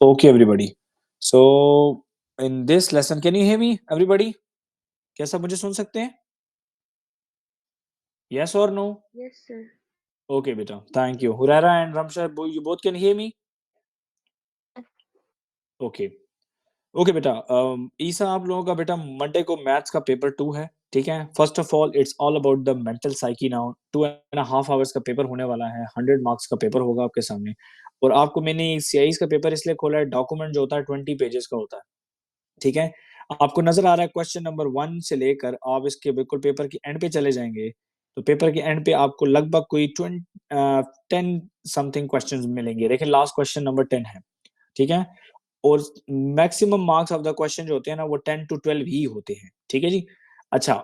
Okay, everybody. So, in this lesson, can you hear me, everybody? क्या सब मुझे सुन सकते हैं? Yes or no? Yes, sir. Okay, beta. Thank you. Hurara and Ramsha, you both can hear me? Okay. Okay बेटा ईसा आप लोगों का बेटा मंडे को मैथ्स का पेपर 2 है ठीक है first of all it's all about the mental psyche now 2.5 hours का पेपर होने वाला है 100 मार्क्स का पेपर होगा आपके सामने और आपको मैंने सीआईज का पेपर इसलिए खोला है डॉक्यूमेंट जो होता है 20 पेजेस का होता है ठीक है आपको नजर आ रहा है क्वेश्चन नंबर 1 से लेकर आप इसके बिल्कुल पेपर के एंड पे चले जाएंगे तो पेपर के एंड पे आपको लगभग कोई 10 समथिंग क्वेश्चंस मिलेंगे देखिए लास्ट क्वेश्चन नंबर 10 है ठीक है और maximum marks of the question जो होते हैं ना वो 10 to 12 ही होते हैं ठीक है जी अच्छा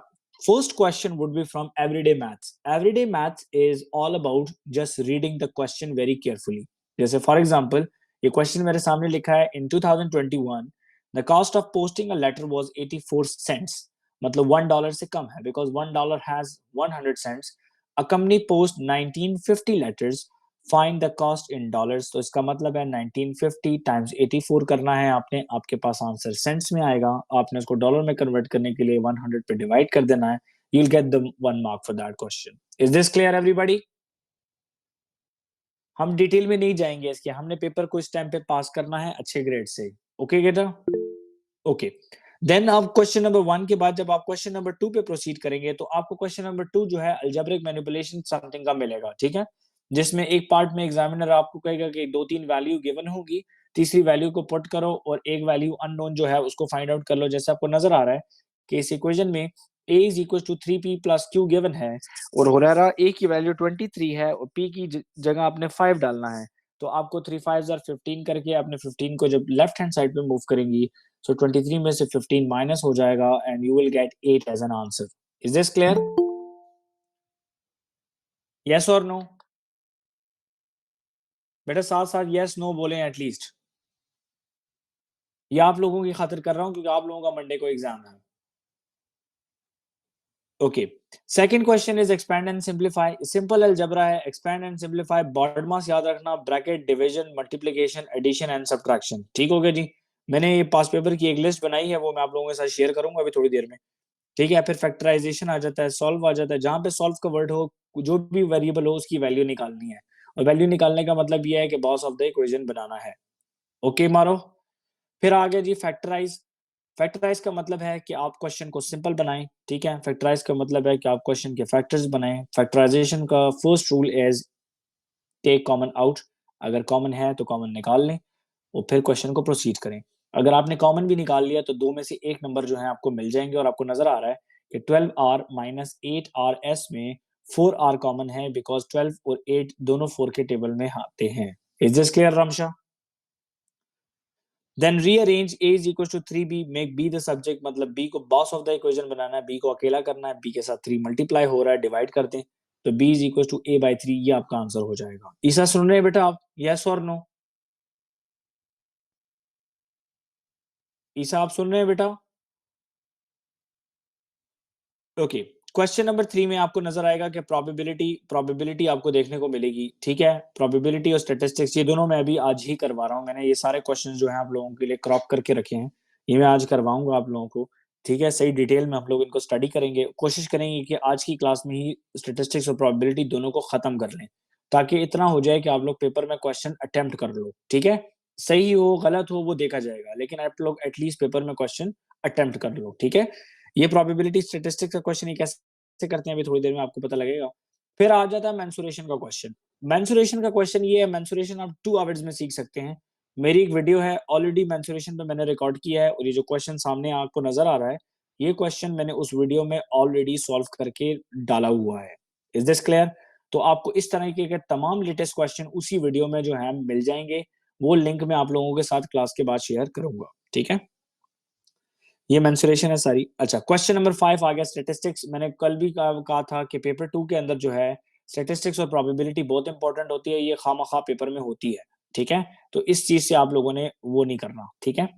first question would be from everyday maths is all about just reading the question very carefully जैसे फॉर एग्जांपल ये क्वेश्चन मेरे सामने लिखा है in 2021 the cost of posting a letter was 84 cents मतलब $1 से कम है because $1 has 100 cents a company post 1950 letters find the cost in dollars तो इसका मतलब है 1950 टाइम्स 84 करना है आपने आपके पास आंसर सेंट्स में आएगा आपने उसको डॉलर में कन्वर्ट करने के लिए 100 पे डिवाइड कर देना है you will get the 1 mark for that question is this clear everybody हम डिटेल में नहीं जाएंगे इसके हमने पेपर को इस टाइम पे पास करना है अच्छे ग्रेड से ओके बेटा ओके देन आप क्वेश्चन नंबर 1 के बाद जब आप क्वेश्चन नंबर 2 पे प्रोसीड करेंगे तो आपको क्वेश्चन नंबर 2 जो है अलजेब्रिक मैनिपुलेशन समथिंग का मिलेगा ठीक है जिसमें एक पार्ट में एग्जामिनर आपको कहेगा कि 2-3 वैल्यू गिवन होगी तीसरी वैल्यू को पुट करो और एक वैल्यू अननोन जो है उसको फाइंड आउट कर लो जैसे आपको नजर आ रहा है कि इस इक्वेशन में a is equal to 3p plus q given है और हो रहा a की वैल्यू 23 है और p की जगह आपने 5 डालना है तो आपको 3 5 15 करके आपने 15 को जब लेफ्ट हैंड साइड पे मूव करेंगी so 23 में से 15 माइनस हो जाएगा and you will get 8 as an answer. Is this clear? Yes or no? बेटा साथ साथ yes no बोले एटलीस्ट ये आप लोगों की खातिर कर रहा हूं क्योंकि आप लोगों का मंडे को एग्जाम है okay second question is expand and simplify simple algebra है expand and simplify BODMAS याद रखना bracket division multiplication addition and subtraction ठीक हो गया जी मैंने ये पास पेपर की एक लिस्ट बनाई है वो मैं आप लोगों के साथ शेयर करूंगा अभी थोड़ी देर में ठीक है फिर फैक्टराइजेशन आ जाता है सॉल्व आ जाता है जहां पे सॉल्व का वर्ड हो जो भी वेरिएबल हो उसकी वैल्यू निकालनी है और वैल्यू निकालने का मतलब ये है कि बॉस ऑफ द इक्वेशन बनाना है ओके मारो फिर आ गया जी फैक्टराइज फैक्टराइज का मतलब है कि आप क्वेश्चन को सिंपल बनाएं ठीक है फैक्टराइज का मतलब है कि आप क्वेश्चन के फैक्टर्स बनाएं फैक्टराइजेशन का first rule is take common out अगर कॉमन है तो कॉमन निकाल लें और फिर क्वेश्चन को प्रोसीड करें अगर आपने कॉमन भी निकाल लिया तो दो में से एक नंबर जो है आपको मिल जाएंगे और आपको नजर आ रहा है कि 12r माइनस 8rs में 4r कॉमन है बिकॉज 12 और 8 दोनों 4 के टेबल में आते हैं is this clear Ramsha then rearrange a is equal to 3b make b the subject मतलब b को बॉस ऑफ द इक्वेशन बनाना है b को अकेला करना है b के साथ 3 मल्टीप्लाई हो रहा है डिवाइड करते हैं तो b is equal to a/3 ये आपका आंसर हो जाएगा ईसा सुन रहे हैं बेटा आप यस और नो ईसा आप सुन रहे हैं बेटा ओके क्वेश्चन नंबर 3 में आपको नजर आएगा कि प्रोबेबिलिटी आपको देखने को मिलेगी ठीक है प्रोबेबिलिटी और स्टैटिस्टिक्स ये दोनों मैं अभी आज ही करवा रहा हूँ मैंने ये सारे क्वेश्चंस जो हैं आप लोगों के लिए क्रॉप करके रखे हैं ये मैं आज करवाऊंगा आप लोगों को ठीक है सही डिटेल में हम लोग इनको स्टडी करेंगे कोशिश करेंगे कि आज की क्लास में ही स्टैटिस्टिक्स और प्रोबेबिलिटी दोनों को खत्म कर लें ताकि इतना हो जाए कि आप लोग पेपर में क्वेश्चन अटेम्प्ट कर लो ठीक है सही हो गलत हो वो देखा जाएगा लेकिन आप लोग एटलीस्ट पेपर में क्वेश्चन अटेम्प्ट कर लो ठीक है ये प्रोबेबिलिटी स्टैटिस्टिक्स का क्वेश्चन ये कैसे करते हैं अभी थोड़ी देर में आपको पता लगेगा फिर आ जाता है मेंसुरेशन का क्वेश्चन मेंसुरेशन का क्वेश्चन ये है मेंसुरेशन आप 2 आवर्स में सीख सकते हैं मेरी एक वीडियो है ऑलरेडी मेंसुरेशन पे मैंने रिकॉर्ड किया है और ये जो क्वेश्चन सामने आपको नजर आ रहा है ये क्वेश्चन मैंने उस वीडियो में ऑलरेडी सॉल्व करके डाला हुआ है इज दिस क्लियर तो आपको इस तरीके के तमाम लेटेस्ट क्वेश्चन उसी वीडियो में जो है मिल जाएंगे वो लिंक मैं आप लोगों के साथ क्लास के बाद शेयर करूंगा ठीक है ये मेंसुरेशन है सारी अच्छा क्वेश्चन नंबर 5 आ गया स्टैटिस्टिक्स मैंने कल भी कहा था कि पेपर 2 के अंदर जो है स्टैटिस्टिक्स और प्रोबेबिलिटी बहुत इंपॉर्टेंट होती है ये खामखा पेपर में होती है ठीक है तो इस चीज से आप लोगों ने वो नहीं करना ठीक है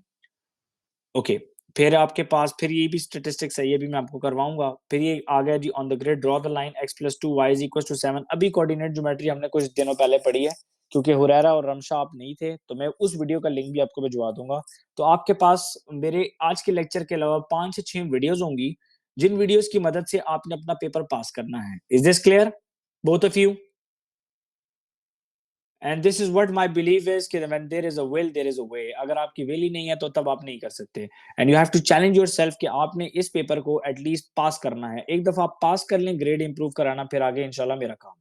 ओके फिर आपके पास फिर ये भी स्टैटिस्टिक्स है ये भी मैं आपको करवाऊंगा फिर ये आ गया जी on the grid draw the line x + 2 y = 7 अभी कोऑर्डिनेट ज्योमेट्री हमने कुछ दिनों पहले पढ़ी है क्योंकि हुरैरा और रमशा आप नहीं थे, तो मैं उस वीडियो का लिंक भी आपको भिजवा दूंगा। तो आपके पास मेरे आज के लेक्चर के अलावा 5 से 6 वीडियोस होंगी, जिन वीडियोस की मदद से आपने अपना पेपर पास करना है। Is this clear both of you? And this is what my believe is कि when there is a will there is a way. अगर आपकी विल ही नहीं है तो तब आप नहीं कर सकते। And you have to challenge yourself कि आपने इस पेपर को एटलीस्ट पास करना है। एक दफा आप पास कर लें, ग्रेड इंप्रूव कराना, फिर आगे इंशाल्लाह मेरा काम।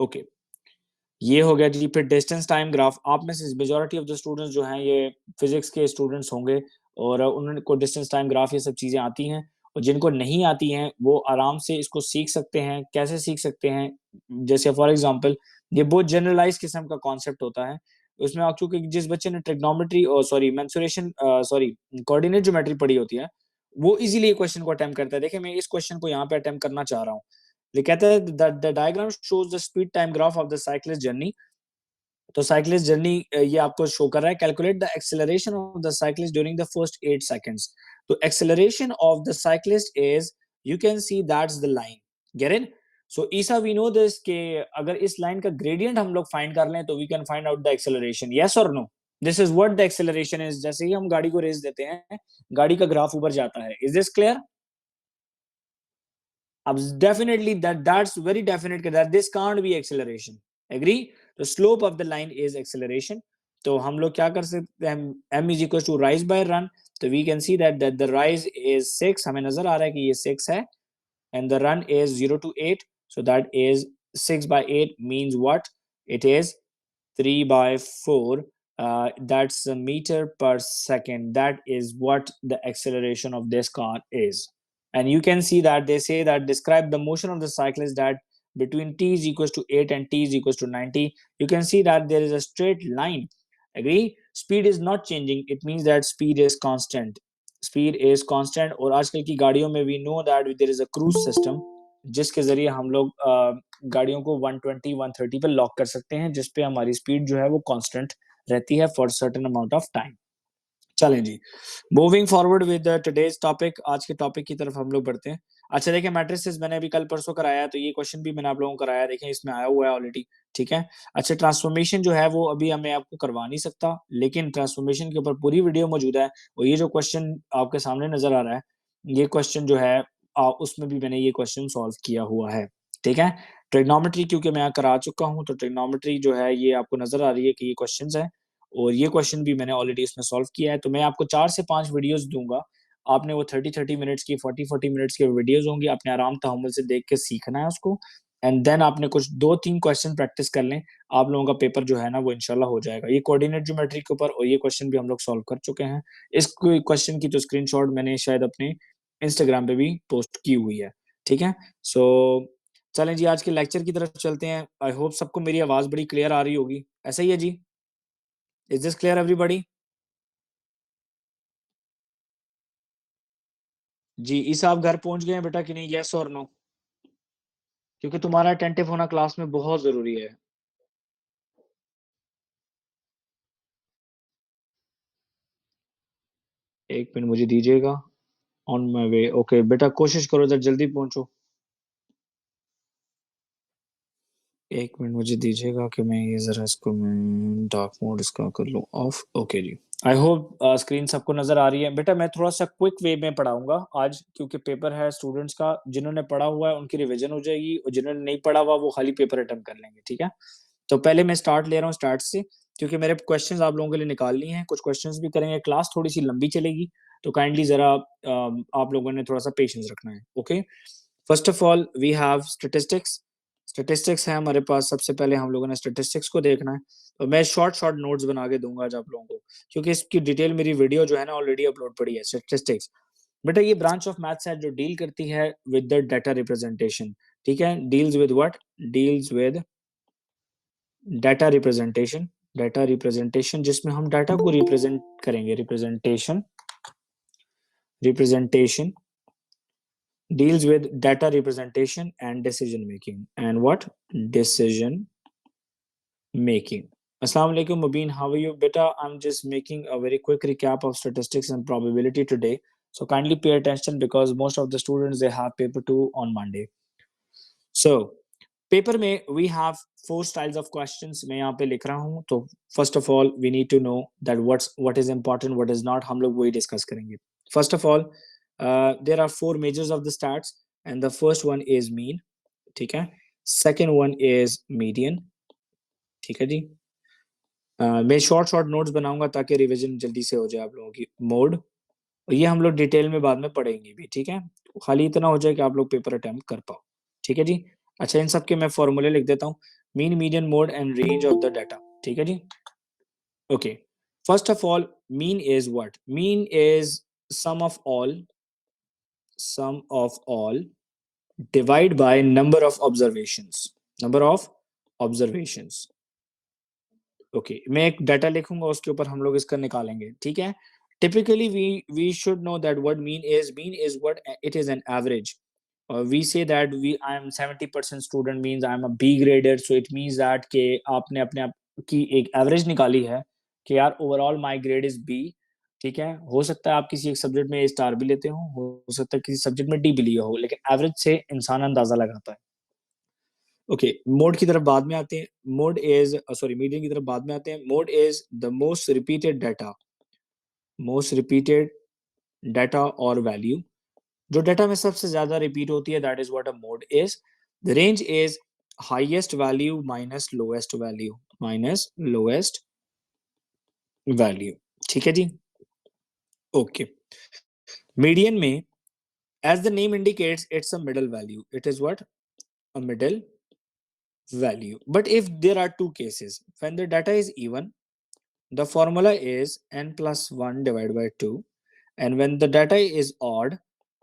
ओके, ये हो गया जी। फिर डिस्टेंस टाइम ग्राफ। आप में से मेजोरिटी ऑफ द स्टूडेंट्स जो हैं ये फिजिक्स के स्टूडेंट्स होंगे और उनको डिस्टेंस टाइम ग्राफ ये सब चीज़ें आती हैं। और जिनको नहीं आती हैं वो आराम से इसको सीख सकते हैं। कैसे सीख सकते हैं? जैसे फॉर एग्जांपल ये बहुत जनरलाइज किस्म का कॉन्सेप्ट होता है। उसमें आप चूंकि जिस बच्चे ने ट्रिग्नोमेट्री और sorry mensuration sorry coordinate geometry पढ़ी होती है, वो इजीली क्वेश्चन को अटेम्प्ट करता है। देखिए मैं इस क्वेश्चन को यहाँ पे अटेम्प्ट करना चाह रहा हूँ। ये कहता है the diagram shows the speed time graph of the cyclist journey. तो साइक्लिस्ट जर्नी ये आपको शो कर रहा है। Calculate the acceleration of the cyclist during the first 8 seconds. तो acceleration of the cyclist is, you can see that's the line. Get it? So Isa we know this के अगर इस लाइन का ग्रेडियंट हम लोग फाइंड कर लें तो we can find out the acceleration. Yes और no? This is what the acceleration is. जैसे ही हम गाड़ी को रेस देते हैं, गाड़ी का ग्राफ ऊपर जाता है। Is this clear? अब definitely that's very definite that this can't be acceleration. Agree? The slope of the line is acceleration. तो हम लोग क्या कर सकते हैं? m is equals to rise by run. तो we can see that the rise is 6. हमें नजर आ रहा है कि ये 6 है and the run is 0 to 8. So that is 6 by 8 means what? It is 3 by 4. That's a meter per second. That is what the acceleration of this car is. And you can see that they say that describe the motion of the cyclist that between t is equals to 8 and t is equals to 90. You can see that there is a straight line. Agree? Speed is not changing. It means that speed is constant. Speed is constant. और आजकल की गाड़ियों में we know that there is a cruise system जिसके जरिए हम लोग गाड़ियों को 120 130 पे लॉक कर सकते हैं, जिसपे हमारी स्पीड जो है वो कांस्टेंट रहती है for certain amount of time. चलें जी, moving forward with today's topic. आज के टॉपिक की तरफ हम लोग बढ़ते हैं। अच्छा देखिए, मैट्रिसेस मैंने अभी कल परसों कराया है, तो ये क्वेश्चन भी मैंने आप लोगों को कराया, देखें इसमें आया हुआ है ऑलरेडी। ठीक है। अच्छा, ट्रांसफॉर्मेशन जो है वो अभी मैं आपको करवा नहीं सकता, लेकिन ट्रांसफॉर्मेशन के ऊपर पूरी वीडियो मौजूद है। और ये जो क्वेश्चन आपके सामने नजर आ रहा है, ये क्वेश्चन जो है उसमें भी मैंने ये क्वेश्चन सॉल्व किया हुआ है। ठीक है। ट्रिग्नोमेट्री क्योंकि मैं करा चुका हूँ, तो ट्रिग्नोमेट्री जो है ये आपको नजर आ रही है कि ये क्वेश्चन है, और ये क्वेश्चन भी मैंने ऑलरेडी इसमें सॉल्व किया है। तो मैं आपको 4 से 5 वीडियोस दूंगा। आपने वो 30-30 मिनट्स की 40-40 मिनट्स के वीडियोस होंगे, आपने आराम तहम्मुल से देख के सीखना है उसको। एंड देन आपने कुछ 2-3 क्वेश्चन प्रैक्टिस कर लें, आप लोगों का पेपर जो है ना वो इंशाल्लाह हो जाएगा। ये कोऑर्डिनेट ज्योमेट्री के ऊपर, और ये क्वेश्चन भी हम लोग सॉल्व कर चुके हैं। इस क्वेश्चन की तो स्क्रीनशॉट मैंने शायद अपने इंस्टाग्राम पे भी पोस्ट की हुई है। ठीक है। सो चलें जी, आज के लेक्चर की तरफ चलते हैं। आई होप सबको मेरी आवाज बड़ी क्लियर आ रही होगी। ऐसा ही है जी? Is this clear everybody? जी, ईसा आप घर पहुंच गए हैं बेटा कि नहीं? यस और नो? क्योंकि तुम्हारा अटेंटिव होना क्लास में बहुत जरूरी है। एक मिनट मुझे दीजिएगा। On my way. ओके बेटा, कोशिश करो जरा जल्दी पहुंचो। एक मिनट मुझे दीजिएगा कि मैं ये जरा इसको मैं डार्क मोड इसका कर लूँ ऑफ। ओके जी। आई होप स्क्रीन सबको नजर आ रही है। बेटा मैं थोड़ा सा क्विक वे में पढ़ाऊंगा आज, क्योंकि पेपर है स्टूडेंट्स का। जिन्होंने पढ़ा हुआ है उनकी रिवीजन हो जाएगी, और जिन्होंने नहीं पढ़ा हुआ वो खाली पेपर अटेम्प्ट कर लेंगे। ठीक है। तो पहले मैं स्टार्ट ले रहा हूँ स्टार्ट से, क्योंकि मेरे क्वेश्चंस आप लोगों के लिए निकालनी है। कुछ क्वेश्चंस भी करेंगे, क्लास थोड़ी सी लंबी चलेगी, तो काइंडली जरा आप लोगों ने थोड़ा सा पेशेंस रखना है। Okay. First of all we have statistics. Statistics है हमारे पास। सबसे पहले हम लोगों ने स्टेटिस्टिक्स को देखना है। तो मैं शॉर्ट शॉर्ट नोट्स बना के दूंगा आज आप लोगों को, क्योंकि इसकी डिटेल मेरी वीडियो जो है ना ऑलरेडी अपलोड पड़ी है। स्टेटिस्टिक्स बेटा ये ब्रांच ऑफ मैथ्स है जो डील करती है विद द डाटा रिप्रेजेंटेशन। ठीक है। Deals with what? Deals with data representation. Data representation जिसमें हम डाटा को रिप्रेजेंट करेंगे। Representation, representation deals with data representation and decision making. And what? Decision making. Assalamu alaikum Mubin, how are you? Beta, I'm just making a very quick recap of statistics and probability today. So kindly pay attention because most of the students they have paper 2 on Monday. So paper में we have 4 styles of questions, मैं यहाँ पे लिख रहा हूँ। तो first of all we need to know that what is important, what is not, हम लोग वही डिस्कस करेंगे। First of all there are 4 measures of the stats and the first one is mean, ठीक है। सेकंड वन इज मीडियन, ठीक है जी। मैं short notes बनाऊंगा ताकि रिवीजन जल्दी से हो जाए आप लोगों की। मोड, ये हम लोग डिटेल में बाद में पढ़ेंगे भी, ठीक है। खाली इतना हो जाए कि आप लोग पेपर अटेम्प्ट कर पाओ, ठीक है जी। अच्छा, इन सब के मैं फॉर्मूले लिख देता हूँ। Mean, median, mode and range of the data, ठीक है जी। Okay, first of all mean is what? Mean is sum of all divide by number of observations, number of observations. Okay, मैं एक डाटा लिखूंगा, उसके ऊपर हम लोग इसका निकालेंगे, ठीक है। Typically we should know that what mean is what it is an average. We say that I am 70% student means I am a B grader, so it means that कि आपने अपने आप की एक एवरेज निकाली है कि यार overall my grade is B, ठीक है। हो सकता है आप किसी एक सब्जेक्ट में स्टार भी लेते हो सकता है किसी सब्जेक्ट में डी भी लिया हो, लेकिन एवरेज से इंसान अंदाजा लगाता है। ओके, मोड की तरफ बाद में आते हैं। मोड इज सॉरी मीडियन की तरफ बाद में आते हैं। Mode is the most repeated data और वैल्यू, जो डाटा में सबसे ज्यादा रिपीट होती है, that is what a mode is. The range is highest value minus lowest value, ठीक है जी। ओके, मीडियन में as the name indicates it's a middle value, it is what a middle value. But if there are two cases, when the data is even, the formula is n plus 1 divided by 2, and when the data is odd,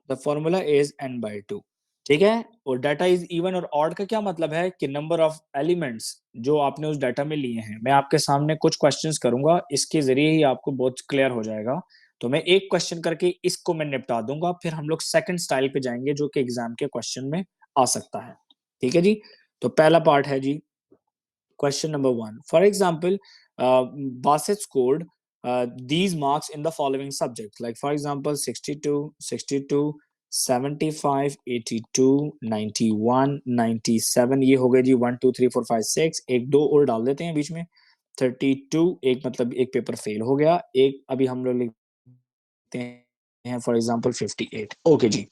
the formula is n by 2, ठीक है। और data is even or odd का क्या मतलब है कि number of elements जो आपने उस डाटा में लिए हैं। मैं आपके सामने कुछ क्वेश्चंस करूंगा, इसके जरिए ही आपको बहुत क्लियर हो जाएगा। तो मैं एक क्वेश्चन करके इसको मैं निपटा दूंगा, फिर हम लोग सेकंड स्टाइल पे जाएंगे जो कि एग्जाम के क्वेश्चन में आ सकता है, ठीक है जी। तो पहला पार्ट है जी question number 1. For example, Bassett scored these marks in the following subjects, like for example 62, 75, 82, 91, 97। ये हो गए जी 1 2 3 4 5 6। एक दो और डाल देते हैं बीच में। 32 एक मतलब एक पेपर फेल हो गया, एक अभी हम लोग लिखते हैं फॉर एग्जांपल 58। ओके जी,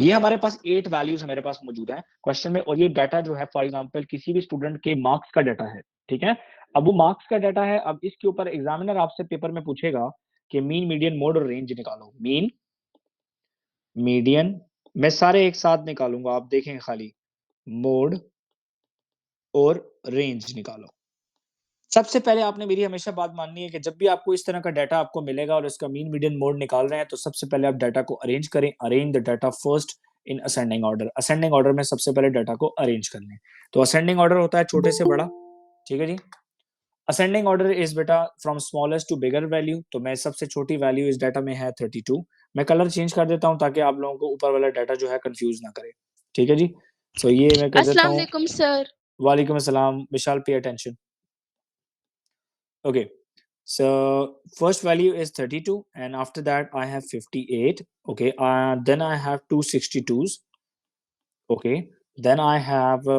ये हमारे पास 8 वैल्यूज हमारे पास मौजूद है क्वेश्चन में, और ये डाटा जो है फॉर एग्जांपल किसी भी स्टूडेंट के मार्क्स का डाटा है, ठीक है। अब वो मार्क्स का डाटा है, अब इसके ऊपर एग्जामिनर आपसे पेपर में पूछेगा कि मीन, मीडियन, मोड और रेंज निकालो। मीन, मीडियन, मैं सारे एक साथ निकालूंगा, आप देखें खाली। मोड और रेंज निकालो। सबसे पहले आपने मेरी हमेशा बात माननी है कि जब भी आपको इस तरह का डाटा आपको मिलेगा और इसका मीन, मीडियन, मोड निकाल रहे हैं, तो सबसे पहले आप डाटा को अरेंज करें। Arrange the data first in ascending order. Ascending order में सबसे पहले डाटा को अरेंज कर लें। तो असेंडिंग ऑर्डर होता है छोटे से बड़ा, ठीक है जी। असेंडिंग ऑर्डर इज बेटा from smallest to bigger value. तो मैं सबसे छोटी वैल्यू इस डाटा में है 32। मैं कलर चेंज कर देता हूं ताकि आप लोगों को ऊपर वाला डाटा जो है कंफ्यूज ना करे, ठीक है जी। सो ये मैं कर देता अस्सलाम हूँ। वालेकुम सर। वालेकुम अस्सलाम Vishal, pay attention. Okay, so first value is 32, and after that I have 58. Okay, then I have two 62s. Okay, then I have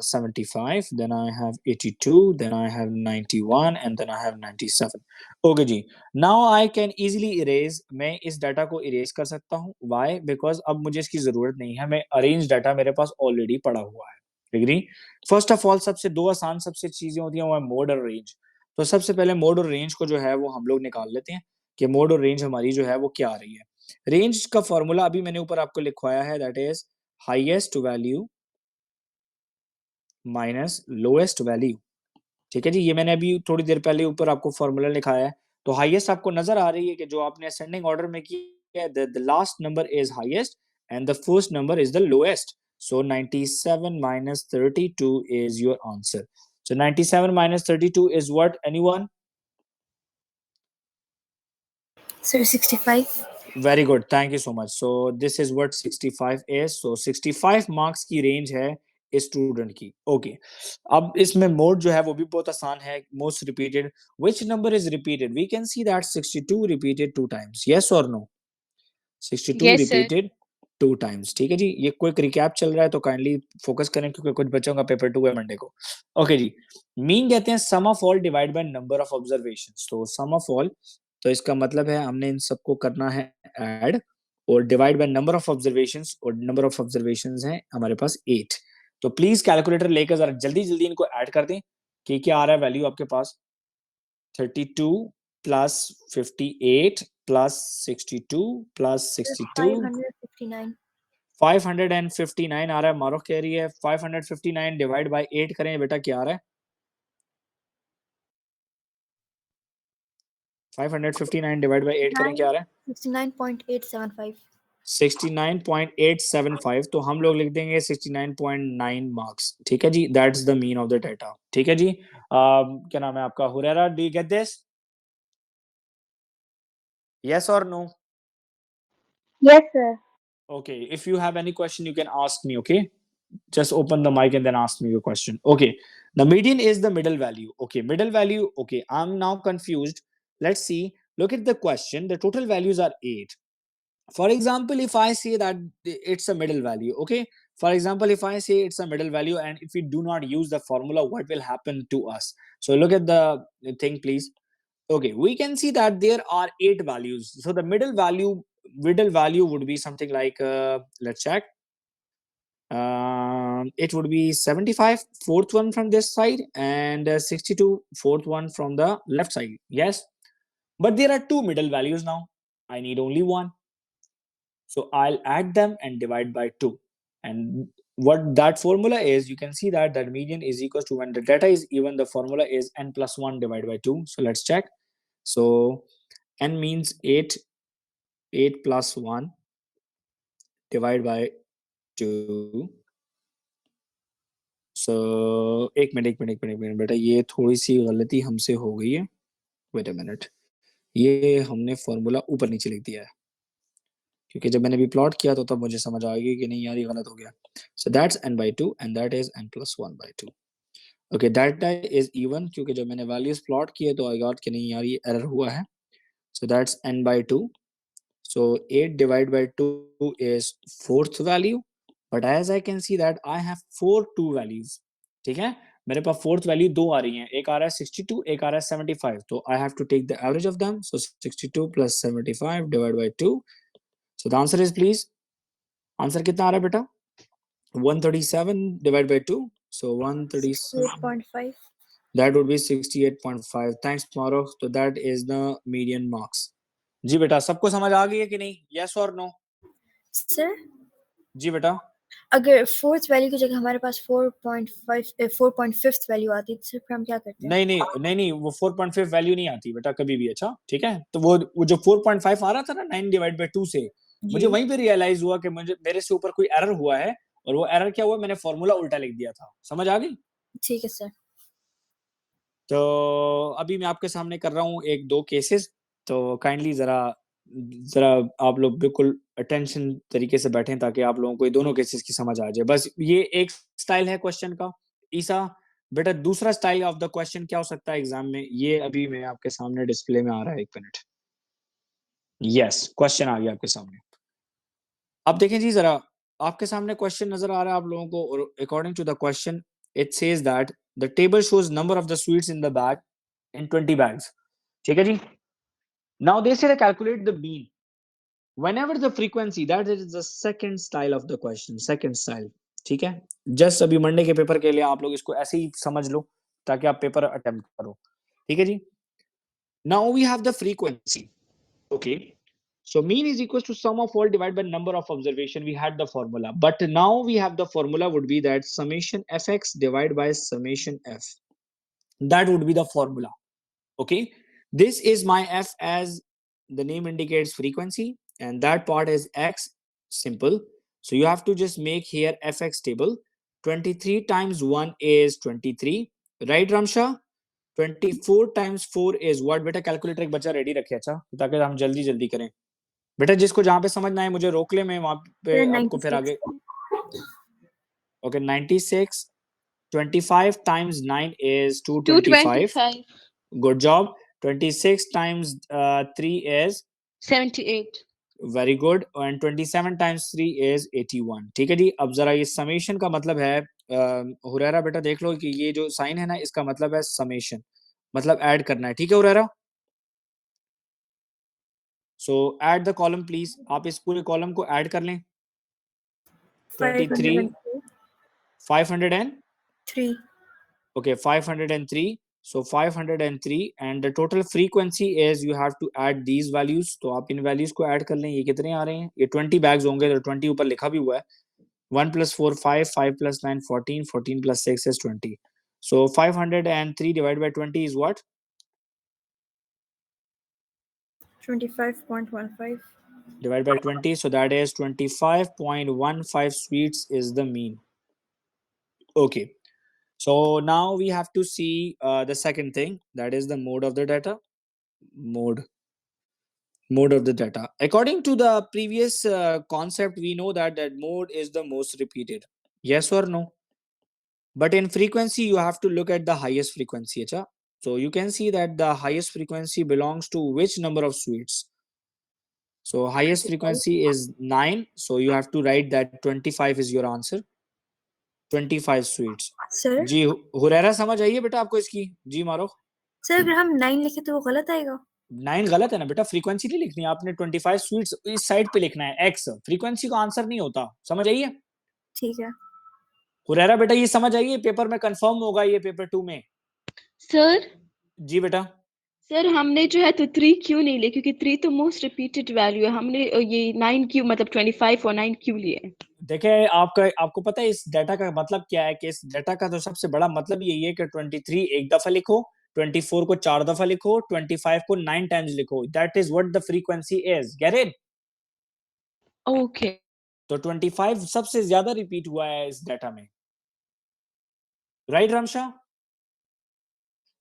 75, then I have 82, then I have 91, and then I have 97. Okay जी, now I can easily erase, मैं इस data को erase कर सकता हूँ। Why? Because अब मुझे इसकी जरूरत नहीं है, मैं arrange डाटा मेरे पास already पड़ा हुआ है। Agree? First of all, सबसे दो आसान सबसे चीजें होती हैं वो है मोड और रेंज। तो सबसे पहले मोड और रेंज को जो है वो हम लोग निकाल लेते हैं कि मोड और रेंज हमारी जो है वो क्या आ रही है। रेंज का फॉर्मूला अभी मैंने ऊपर आपको लिखवाया है, that is highest value minus lowest value, ठीक है जी। ये मैंने अभी थोड़ी देर पहले ऊपर आपको फॉर्मूला लिखाया है। तो हाईएस्ट आपको नजर आ रही है कि जो आपने असेंडिंग ऑर्डर में किया है, the last number is highest and the first number is the lowest. So 97 minus 32 is your answer. So 97 minus 32 is what, anyone? Sir 65। Very good, thank you so much. So this is what 65 is. So 65 marks की range है इस student की। Okay, अब इसमें mode जो है वो भी बहुत आसान है। Most repeated, which number is repeated? We can see that 62 repeated two times, yes और no? 62 yes sir. Repeated 2 times. ठीक है जी, ये क्विक रिकैप चल रहा है तो काइंडली फोकस करें क्योंकि कुछ बच्चों का पेपर 2 है मंडे को. ओके जी, मीन कहते हैं sum of all divide by number of observations. तो सम ऑफ ऑल, तो इसका मतलब है हमने इन सबको करना है ऐड और divide by number of observations, और नंबर ऑफ ऑब्जर्वेशंस हैं हमारे पास 8. तो प्लीज कैलकुलेटर लेकर जरा जल्दी जल्दी इनको ऐड कर दें कि क्या आ रहा है वैल्यू आपके पास. 32 प्लस 58 प्लस 62 प्लस 62 559. 559 आ रहा है. मारूफ कह रही है 559 डिवाइड बाय 8 करें बेटा, क्या आ रहा है? 559 डिवाइड बाय 8 करें, क्या आ रहा है? 69.875. 69.875. तो हम लोग लिख देंगे 69.9 मार्क्स. ठीक है जी, that's the mean of the data. ठीक है जी. क्या नाम है आपका? Huraira, do you get this? Yes और no? Yes, sir. Okay, if you have any question you can ask me. Okay, just open the mic and then ask me your question. Okay, the median is the middle value. Okay, middle value. Okay, I'm now confused. Let's see. Look at the question. The total values are 8. For example, if I say that it's a middle value, okay, for example, if I say it's a middle value and if we do not use the formula, what will happen to us? So look at the thing, please. Okay, we can see that there are 8 values. So the middle value would be something like let's check. It would be 75, fourth one from this side, and 62, fourth one from the left side. Yes, but there are 2 middle values now. I need only one. So I'll add them and divide by 2. And what that formula is, you can see that that median is equal to, when the data is even, the formula is n plus 1 divided by 2. So let's check. So n means 8, 8 plus 1 divided by 2. So एक minute बेटा, ये थोड़ी सी गलती हमसे हो गई है. Wait a minute, ये हमने फॉर्मूला ऊपर नीचे लिख दिया है क्योंकि जब मैंने अभी प्लॉट किया तो तब मुझे समझ आ गई कि नहीं यार ये गलत हो गया. So that's n by 2 and that is n plus 1 by 2. Okay, that is even क्योंकि जब मैंने वैल्यूज प्लॉट किए तो आई गॉट कि नहीं यार ये एरर हुआ है. So that's n by 2. So 8 divided by 2 is fourth value, but as I can see that I have 2 values. ठीक है, मेरे पास फोर्थ वैल्यू 2 आ रही हैं. एक आ रहा है 62, एक आ रहा है 75. तो I have to take the average of them. So 62 plus 75 divided by 2. So the answer is, please, answer कितना आ रहा है बेटा? 137 divided by 2. So 137. 68.5. That would be 68.5. Thanks, Mauro. So that is the median marks. जी बेटा, सबको समझ आ गई है कि नहीं? Yes or no? Sir, जी बेटा. अगर फोर्थ वैल्यू की जगह हमारे पास 4.5 वैल्यू आती है तो सिर्फ हम क्या करते हैं? नहीं, वो 4.5 वैल्यू नहीं आती बेटा कभी भी. अच्छा ठीक है, तो वो जो 4.5 आ रहा था ना 9 डिवाइड बाय 2 से, मुझे जी, वहीं पे रियलाइज हुआ कि मेरे से ऊपर कोई एरर हुआ है. और वो एरर क्या हुआ, मैंने फॉर्मूला उल्टा लिख दिया था. समझ आ गई? ठीक है सर. तो अभी मैं आपके सामने कर रहा हूँ 1-2 केसेस. तो काइंडली जरा जरा आप लोग बिल्कुल अटेंशन तरीके से बैठें ताकि आप लोगों को ये दोनों केसेस की समझ आ जाए. बस ये एक स्टाइल है क्वेश्चन का. ईसा बेटा, दूसरा स्टाइल ऑफ द क्वेश्चन क्या हो सकता है एग्जाम में, ये अभी मैं आपके सामने डिस्प्ले में आ रहा है. 1 मिनट. यस, क्वेश्चन आ गया आपके सामने. अब देखें जी, जरा आपके सामने क्वेश्चन नजर आ रहा है आप लोगों को. और according to the question it says that the table shows number of the sweets in the bag in 20 bags. ठीक है जी. Now they say to calculate the mean whenever the frequency, that is the second style of the question. Second style. ठीक है, just अभी Monday के paper के लिए आप लोग इसको ऐसे ही समझ लो ताकि आप पेपर अटेम्प्ट करो. ठीक है जी. Now we have the frequency. Okay, so mean is equals to sum of all divided by number of observation. We had the formula, but now we have the formula would be that summation fx divided by summation f. That would be the formula. Okay, this is my f, as the name indicates, frequency, and that part is x. Simple. So you have to just make here fx table. 23 times 1 is 23, right Ramsha? 24 times 4 is what? बेटा calculator एक बच्चा ready रखे अच्छा, ताकि हम जल्दी जल्दी करें. बेटा जिसको जहां पे समझना है मुझे रोक ले, मैं वहां पे आपको फिर आगे. Okay, 96. 25 times 9 is 225. 225. Good job. 26 times 3 is 78. Very good. And 27 times 3 is 81। ठीक है जी। अब जरा ये समेशन का मतलब है, हुरैरा बेटा देख लो कि ये जो साइन है ना, इसका मतलब है समेशन, मतलब ऐड करना है। ठीक है Huraira. So add the column please, आप इस पूरे कॉलम को ऐड कर लें। 23 500 and 3 okay 503, so 503 and the total frequency is you have to add these values, तो आप इन वैल्यूज को ऐड कर लें। ये कितने आ रहे हैं? ये 20 बैग्स होंगे, तो 20 ऊपर लिखा भी हुआ है। 1 + 4 5, 5 + 9 14, 14 + 6 is 20, so 503 divided by 20 is what? 25.15 Divided by 20, so that is 25.15 sweets is the mean. Okay, so now we have to see the second thing, that is the mode of the data. Mode of the data, according to the previous concept, we know that mode is the most repeated, yes or no? But in frequency you have to look at the highest frequency, acha. So you can see that the highest frequency belongs to which number of sweets? So highest frequency is 9, so you have to write that 25 is your answer, 25 sweets. Sir जी हुरैरा समझ आइए बेटा आपको इसकी, जी मारो। Sir अगर हम 9 लिखे तो वो गलत आएगा? 9 गलत है ना बेटा, फ्रीक्वेंसी नहीं लिखनी है आपने, 25 स्वीट्स इस साइड पे लिखना है, एक्स फ्रीक्वेंसी का आंसर नहीं होता, समझ आइए। ठीक है हुरैरा बेटा ये समझ आइए, पेपर में कंफर्म होगा ये, पेपर 2 में। सर जी बेटा। सर हमने जो है तो 3 क्यों नहीं लिए, क्योंकि 3 तो मोस्ट रिपीटेड वैल्यू है। हमने ये 9 क्यों, मतलब 25 और 9 क्यों लिए? देखिए आपको पता है इस डाटा का मतलब क्या है, कि इस डाटा का तो सबसे बड़ा मतलब यही है कि 23 एक दफा लिखो, 24 को 4 दफा लिखो, 25 को 9 टाइम्स लिखो, that is what the frequency is, get it? Okay तो 25 सबसे ज्यादा रिपीट हुआ है इस डाटा में, राइट रामशा?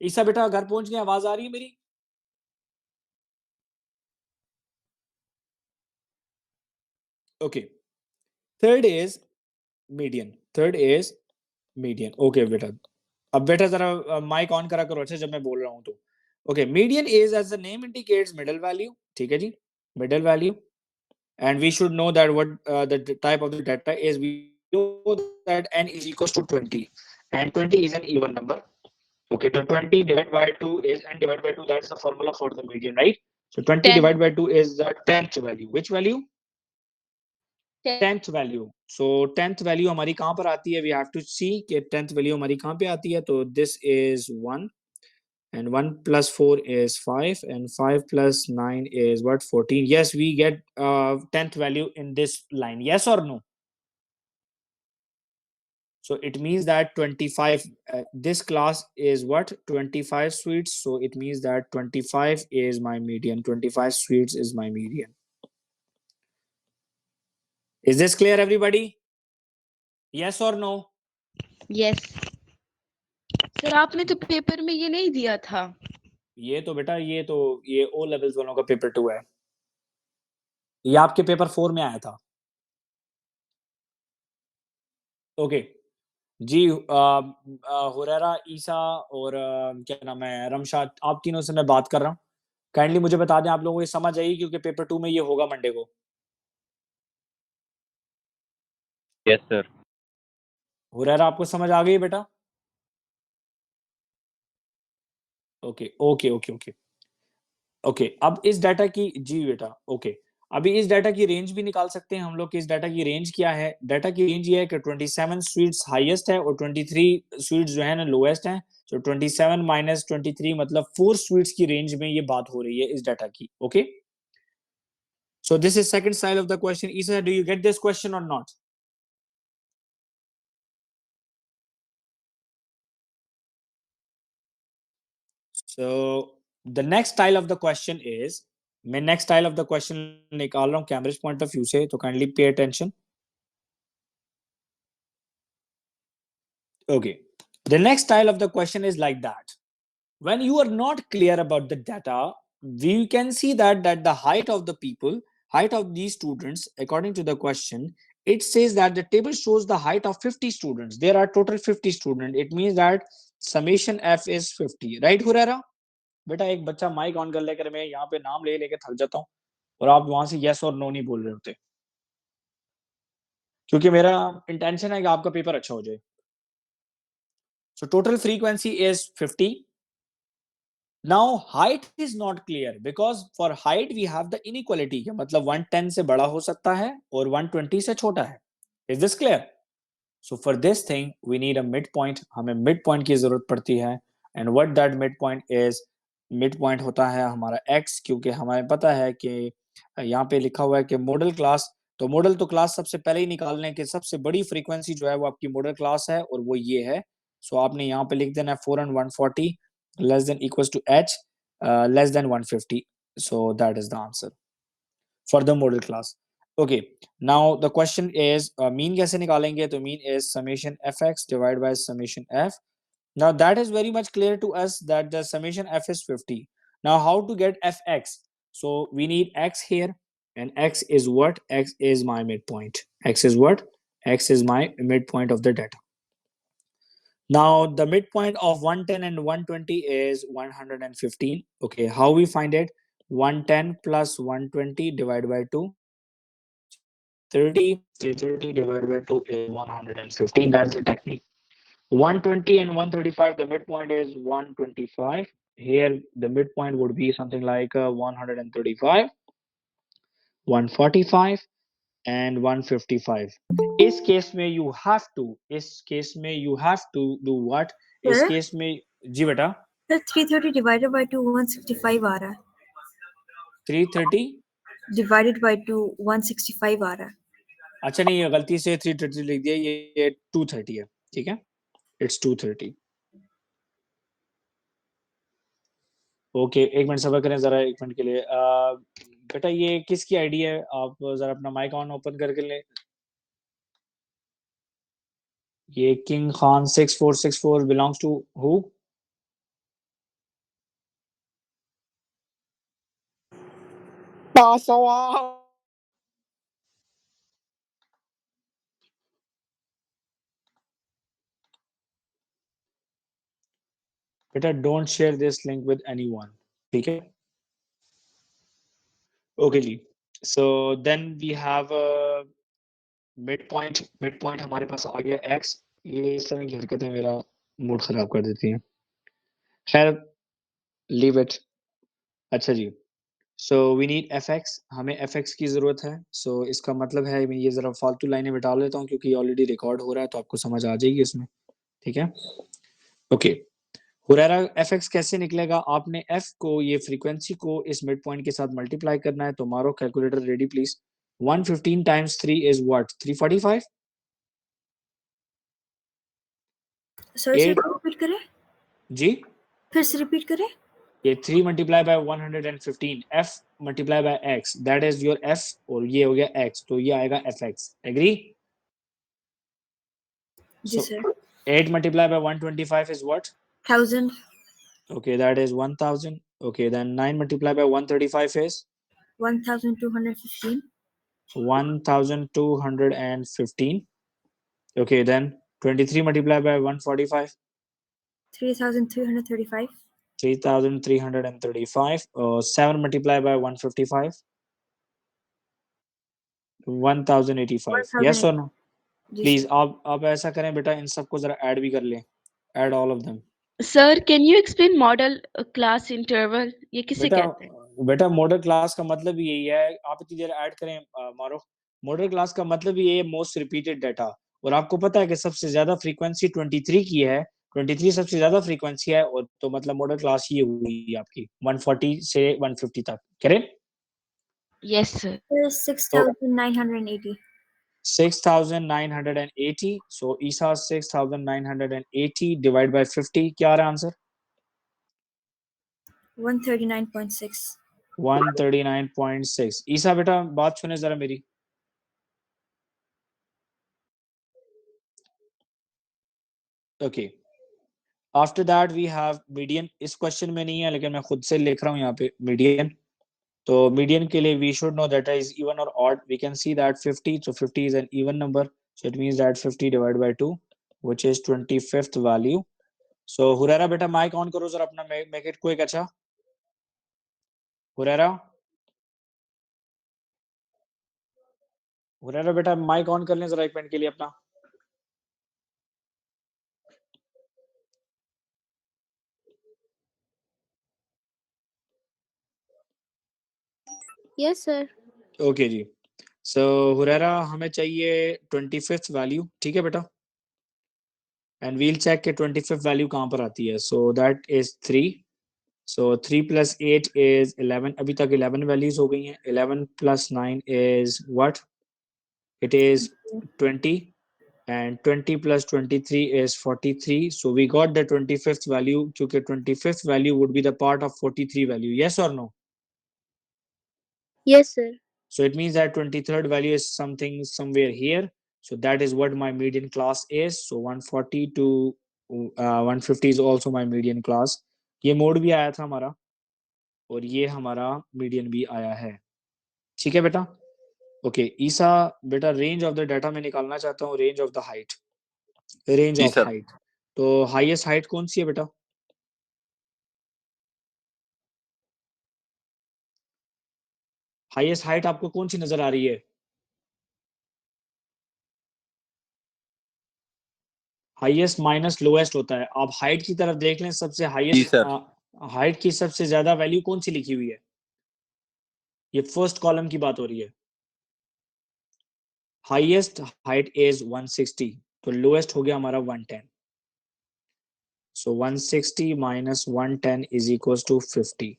ईसा बेटा घर पहुंच गए, आवाज आ रही है मेरी? Okay, third is median, third is median. Okay बेटा, अब बेटा जरा माइक ऑन करा करो अच्छा जब मैं बोल रहा हूं तो। Okay, median is as the name indicates middle value, ठीक है जी, middle value. And we should know that what the type of the data is. We know that n is equals to 20 and 20 is an even number. Okay, so 20 divided by 2 is n divided by 2, that's the formula for the median, right? So 20 10 divided by 2 is the 10th value. Which value? 10 10th value. So 10th value हमारी कहाँ पर आती है? We have to see कि 10th value हमारी कहाँ पे आती है। तो this is 1 and 1 plus 4 is 5 and 5 plus 9 is what? 14. Yes, we get 10th value in this line, yes or no? So it means that 25, this class is what? 25 sweets, so it means that 25 is my median, 25 sweets is my median. Is this clear everybody? Yes or no? Yes sir, आपने तो paper में ये नहीं दिया था। ये तो बेटा ये ओ लेवल्स वालों का पेपर 2 है, ये आपके पेपर 4 में आया था। ओके जी, हुरैरा, ईसा और क्या नाम है, रमशाद, आप तीनों से मैं बात कर रहा हूँ। काइंडली मुझे बता दें आप लोगों को ये समझ आई, क्योंकि पेपर 2 में ये होगा मंडे को। Yes sir. हुरैरा आपको समझ आ गई बेटा? Okay okay okay okay okay. अब इस डाटा की, जी बेटा ओके, अभी इस डाटा की रेंज भी निकाल सकते हैं हम लोग कि इस डाटा की रेंज क्या है। डाटा की रेंज ये है कि 27 स्वीट्स हाईएस्ट है और 23 स्वीट्स जो है ना लोएस्ट है। तो 27 माइनस 23 मतलब 4 स्वीट्स की रेंज में ये बात हो रही है इस डाटा की। Okay, so this is second side of the question. Isa, do you get this question और not? So the next style of the question is, मैं next style of the question निकाल रहा हूँ कैम्ब्रिज पॉइंट ऑफ व्यू से, तो kindly पे attention. Okay, the next style of the question is like that. When you are not clear about the data, we can see that the height of the people, height of these students, according to the question, it says that the table shows the height of 50 students. There are total 50 students. It means that summation f is 50, right Hurera? बेटा एक बच्चा mic on कर लेकर, मैं यहाँ पे नाम ले लेके थक जाता हूँ। और आप वहां से यस और नो नहीं बोल रहे होते, क्योंकि मेरा इंटेंशन है कि आपका पेपर अच्छा हो जाए। So total frequency is 50। Now height is not clear because for height we have the inequality के मतलब 110 से बड़ा हो सकता है और 120 से छोटा है। Is this clear? So for this thing we need a mid point, हमें मिड पॉइंट की जरूरत पड़ती है। And what that mid point is, mid point होता है हमारा x, क्योंकि हमें पता है कि यहाँ पे लिखा हुआ है कि मॉडल क्लास, तो मॉडल तो क्लास सबसे पहले ही निकाल लें कि सबसे बड़ी फ्रीक्वेंसी जो है वो आपकी मॉडल क्लास है और वो ये है। सो आपने यहाँ पे लिख देना है 4 and 140 less than equals to h less than 150। So that is the answer for the modal class. Okay, now the question is mean कैसे निकालेंगे? तो mean is summation fx divide by summation f। Now that is very much clear to us that the summation f is 50. Now how to get fx? So we need x here, and x is what? X is my midpoint. X is what? X is my midpoint of the data. Now the midpoint of 110 and 120 is 115. Okay, how we find it? 110 plus 120 divided by 2, 30. 30 divided by 2 is 115. That's the technique. 120 and 135, the midpoint is 125. Here, the midpoint would be something like 135, 145, and 155. इस case में you have to do what? इस Sir? Case में जी बेटा Sir, 330 divided by 2 165 आ रहा है। 330, Divided by 2 165 आ रहा है। अच्छा नहीं, ये गलती से 330 लिख दिया, ये 230 है, ठीक है, इट्स 230। ओके, एक मिनट सब्र करें जरा, एक मिनट के लिए। बेटा ये किसकी आईडी है? आप जरा अपना माइक ऑन ओपन करके ले। ये king Khan 6464 belongs to who? बेटा don't share this link with anyone, ठीक है? ओके जी, so then we have mid point हमारे पास आ गया एक्स। ये इस तरह की हरकतें मेरा मूड खराब कर देती हैं, खैर लीव इट। अच्छा जी, so we need F X, हमें एफ एक्स की जरूरत है। सो इसका मतलब है, मैं ये जरा फालतू लाइनें मिटा लेता हूँ क्योंकि ऑलरेडी रिकॉर्ड हो रहा है तो आपको समझ आ जाएगी इसमें, ठीक है? ओके, हुरैरा एफ एक्स कैसे निकलेगा? आपने एफ को, ये फ्रीक्वेंसी को इस मिड पॉइंट के साथ मल्टीप्लाई करना है। तो मारो calculator ready please. 115 times 3 is what? 345। Sir से 8 रिपीट करें? जी, फिर से रिपीट करें? ये 3 multiply by 115, F multiply by X, that is your F, और ये हो गया एक्स, तो ये आएगा एफ एक्स। एग्री? जी so sir. 8 multiplied by 125 is what? 1000 Okay, that is 1000. Okay, then 9 multiplied by 135 is 1215 1215. Okay, then 23 multiplied by 145, 3335 3335. 7 multiplied by 155, 1085. Yes 1008। or no? जी Please, sir. आप ऐसा करें बेटा, इन सबको जरा ऐड भी कर लें, add all of them. Sir, can you explain model class interval? ये किसे बेटा कहते हैं? बेटा मॉडल क्लास का मतलब ही यही है, आप इतनी देर ऐड करें मारो। मॉडल क्लास का मतलब ही ये मोस्ट रिपीटेड डाटा, और आपको पता है कि सबसे ज्यादा फ्रीक्वेंसी 23 की है, 23 सबसे ज्यादा फ्रीक्वेंसी है, और तो मतलब मॉडल क्लास ये हुई आपकी 140 से 150 तक, करेक्ट? Yes, sir. Sir, तो 6980 6980, सो ईसा 6980 डिवाइड बाय 50, क्या आ रहा है आंसर? 139.6। 139.6। ईसा बेटा बात सुने जरा मेरी। Okay, after that we have median. इस क्वेश्चन में नहीं है लेकिन मैं खुद से लिख रहा हूँ यहाँ पे मीडियन। तो मीडियन के लिए we should know that is even or odd. We can see that 50, so 50 is an even number, so it means that 50 divided by 2, which is 25th value. So Huraira बेटा माइक ऑन करो जरा अपना, make it quick. अच्छा हुरैरा, हुरैरा बेटा mic on कर लें जरा 1 minute के लिए अपना। Yes sir. ओके जी। सो हुरैरा हमें चाहिए 25th वैल्यू, ठीक है बेटा? एंड वील चेक के 25th वैल्यू कहाँ पर आती है। सो दैट इज 3। So 3 + 8 is 11। अभी तक 11 वैल्यूज हो गई हैं। 11 + 9 is what? It is 20 and 20 + 23 is 43. So we got the 25th value क्योंकि 25th value would be the part of 43 value. Yes or no? Yes sir. So it means that 23rd value is something somewhere here. So that is what my median class is. So 140 to 150 is also my median class. ये mode भी आया था हमारा और ये हमारा median भी आया है। ठीक है बेटा? ओके ईसा बेटा रेंज ऑफ द डाटा मैं निकालना चाहता हूँ। Range of the height, range जी ऑफ सर। हाइट। तो हाईएस्ट हाइट कौन सी है बेटा? हाईएस्ट हाइट आपको कौन सी नजर आ रही है? हाईएस्ट माइनस लोएस्ट होता है। आप हाइट की तरफ देख लें, सबसे जी हाईएस्ट सर। हाइट की सबसे ज्यादा वैल्यू कौन सी लिखी हुई है? ये फर्स्ट कॉलम की बात हो रही है। हाईएस्ट हाइट इज 160, तो लोएस्ट हो गया हमारा 110। So 160 minus 110 is equal to 50।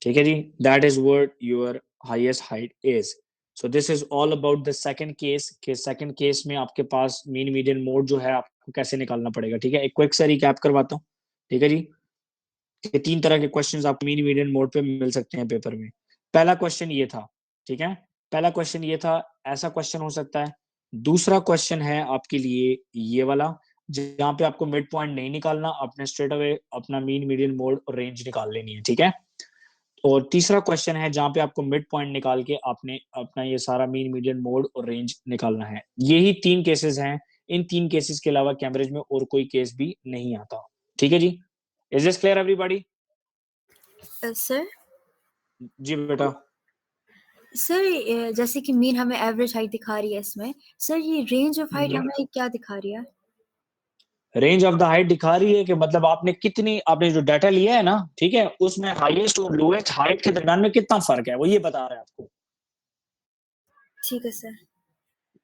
ठीक है जी, that is what your highest height is. So this is all about the second case के सेकंड केस में आपके पास मीन मीडियन मोड जो है आपको कैसे निकालना पड़ेगा। ठीक है, एक क्विक सा रिकैप करवाता हूँ। ठीक है जी, ये 3 तरह के क्वेश्चंस आपको मीन मीडियन मोड पे मिल सकते हैं पेपर में। पहला क्वेश्चन ये था, ठीक है, पहला क्वेश्चन ये था, ऐसा क्वेश्चन हो सकता है। दूसरा क्वेश्चन है आपके लिए ये वाला, जहाँ पे आपको मिड पॉइंट नहीं निकालना, आपने स्ट्रेट अवे अपना मीन मीडियन मोड और रेंज निकाल लेनी है। ठीक है, और तीसरा क्वेश्चन है जहां पे आपको मिड पॉइंट निकाल के आपने अपना ये सारा मीन मीडियन मोड और रेंज निकालना है। यही 3 केसेस हैं। इन 3 केसेस के अलावा कैम्ब्रिज में और कोई केस भी नहीं आता। ठीक है जी, is this clear everybody? Sir जी बेटा। सर जैसे कि मीन हमें एवरेज हाइट दिखा रही है इसमें, सर ये रेंज ऑफ हाइट हमें क्या दिखा रही है? रेंज ऑफ द हाइट दिखा रही है कि मतलब आपने कितनी, आपने जो डाटा लिया है ना, ठीक है, उसमें हाईएस्ट और लोएस्ट हाइट के दरम्यान में कितना फर्क है, वो ये बता रहा है आपको। ठीक है सर।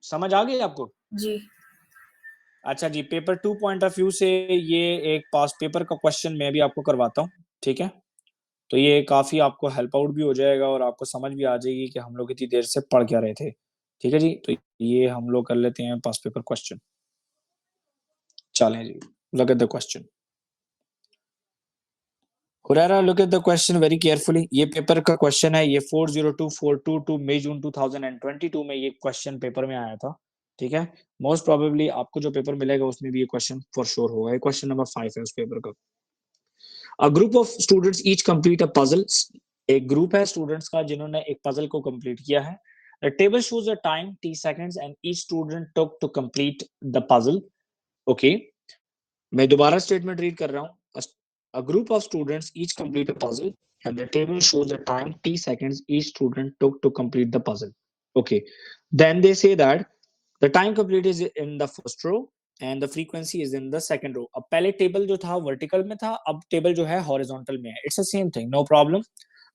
समझ आ गई आपको? जी। अच्छा जी, पेपर 2 पॉइंट ऑफ व्यू से ये एक पास पेपर का क्वेश्चन मैं भी आपको करवाता हूँ। ठीक है, तो ये काफी आपको हेल्प आउट भी हो जाएगा और आपको समझ भी आ जाएगी कि हम लोग इतनी देर से पढ़ क्या रहे थे। ठीक है जी, तो ये हम लोग कर लेते हैं पास पेपर क्वेश्चन। चलें जी, look at the question. Huraira look at the question very carefully. ये पेपर का क्वेश्चन है, ये 402422 मई जून 2022 में ये क्वेश्चन पेपर में आया था। ठीक है, मोस्ट प्रोबेबली आपको जो पेपर मिलेगा उसमें भी ये क्वेश्चन फॉर श्योर होगा। ये क्वेश्चन नंबर 5 है उस पेपर का। A group of students each complete a puzzle. एक ग्रुप है स्टूडेंट्स का जिन्होंने एक पजल को कंप्लीट किया है। The table shows a time t seconds and each student took to complete the puzzle. Okay, मैं दोबारा स्टेटमेंट रीड कर रहा हूँ। A group of students each complete a puzzle and the table shows the time t seconds each student took to complete the puzzle. Okay, then they say that the time complete is in the first row and the frequency is in the second row. अब पहले table जो था vertical में था, अब table जो है horizontal में है। It's the same thing, no problem.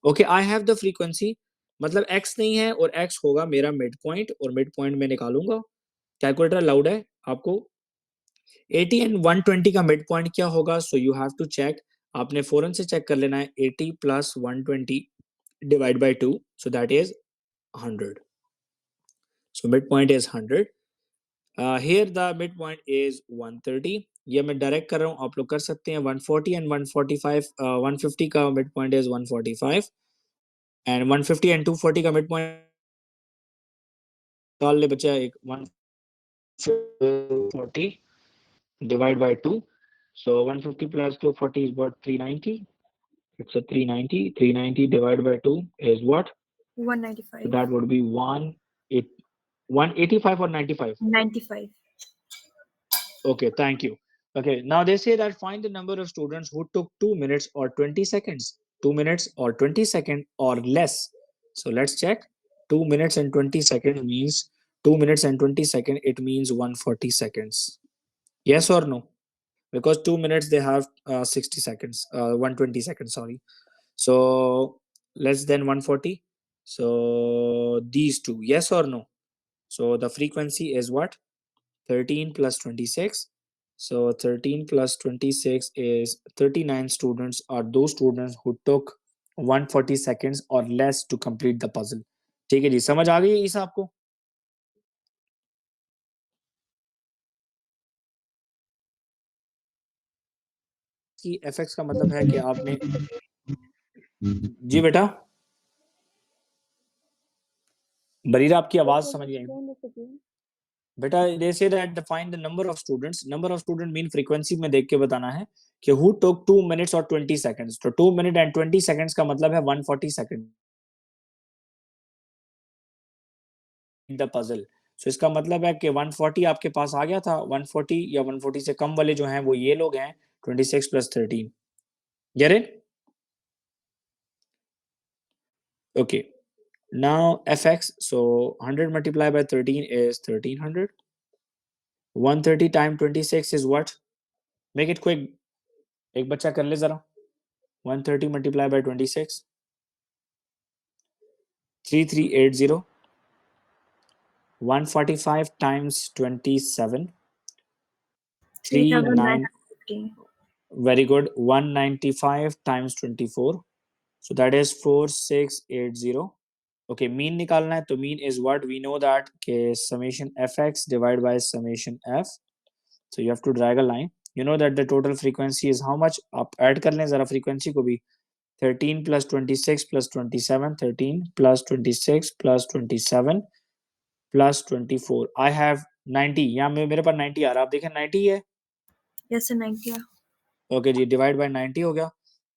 Okay, I have the frequency, मतलब x नहीं है और x होगा मेरा मिड पॉइंट और मिड पॉइंट में निकालूंगा। कैलकुलेटर लाउड है आपको। 80 एंड 120 का मिड पॉइंट क्या होगा? So you have to check, आपने फौरन से चेक कर लेना है। 80 + 120 divide by 2, so that is 100। So mid point is 100। Here the midpoint is 130। ये मैं डायरेक्ट कर रहा हूँ, आप लोग कर सकते हैं। 140 एंड 145 150 का mid point is 145 and 150 and 240 का मिड पॉइंट निकाल ले बच्चा। एक 140 divide by 2, so 150 plus 240 is what? 390। It's a 390। 390 divided by 2 is what? So 195। that would be 185 or 95? 95। Okay, thank you. Okay, now they say that find the number of students who took 2 minutes or 20 seconds. 2 minutes or 20 seconds or less. So let's check. 2 minutes and 20 seconds means 2 minutes and 20 seconds, it means 140 seconds. Yes or no? Because 2 minutes they have 60 seconds, 120 seconds, sorry. So less than 140. So these two, yes or no? So the frequency is what? 13 plus 26. So 13 plus 26 is 39 students are those students who took 140 seconds or less to complete the puzzle. ठीक है जी, समझ आ गई ईसा आपको? कि FX का मतलब है कि आपने जी बेटा बरीरा आपकी आवाज समझ गई बेटा they say that define the number of student mean frequency में देख के बताना है कि who took 2 minutes और 20 seconds. तो 2 minute and 20 seconds का मतलब है 140 seconds the puzzle. So इसका मतलब है कि 140 आपके पास आ गया था. 140 या 140 से कम वाले जो हैं वो ये लोग हैं 26 plus 13. Get it? Okay. Now fx, so 100 multiplied by 13 is 1300. 130 times 26 is what? Make it quick. एक बच्चा कर ले जरा. 130 multiplied by 26. 3380. 145 times 27. 39. 3950. Very good. 195 times 24. So that is 4680. Okay, mean निकालना है तो mean is what? We know that के summation fx divided by summation f. So you have to drag a line. You know that the total frequency is how much? आप add कर लें जरा frequency को भी. 13 plus 26 plus 27. 13 plus 26 plus 27 plus 24. I have 90. यहाँ मेरे पास 90 आ रहा है. आप देखें 90 है. Yes, sir, 90. ओके जी, डिवाइड बाय 90 हो गया.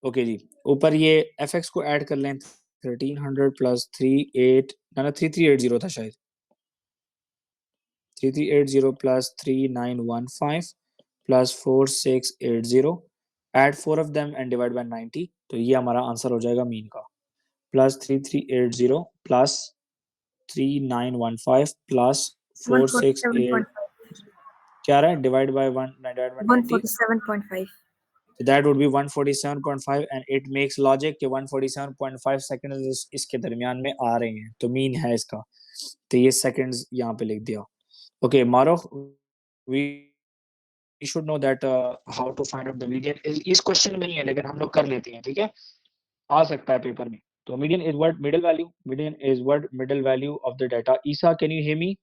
ओके जी, ऊपर ये fx को ऐड कर लें. 1300 प्लस 38 ना 3380 था शायद. 3380 plus 3915 plus 4680. Add 4 of them and divide by 90. तो ये हमारा आंसर हो जाएगा मीन का. प्लस 3380 प्लस 3915 प्लस 468 क्या रहा है? Divide by 90. 147.5. So that would be 147.5 and it makes logic कि 147.5 seconds इसके दरमियान में आ रहे हैं. तो मीन है इसका. तो ये seconds यहाँ पे लिख दिया. Okay, Maruch, we should know that how to find out the median. इस क्वेश्चन में नहीं है लेकिन हम लोग कर लेते हैं. ठीक है, आ सकता है पेपर में. तो median is what? Middle value. Median is what? Middle value of the data. Isa, can you hear me?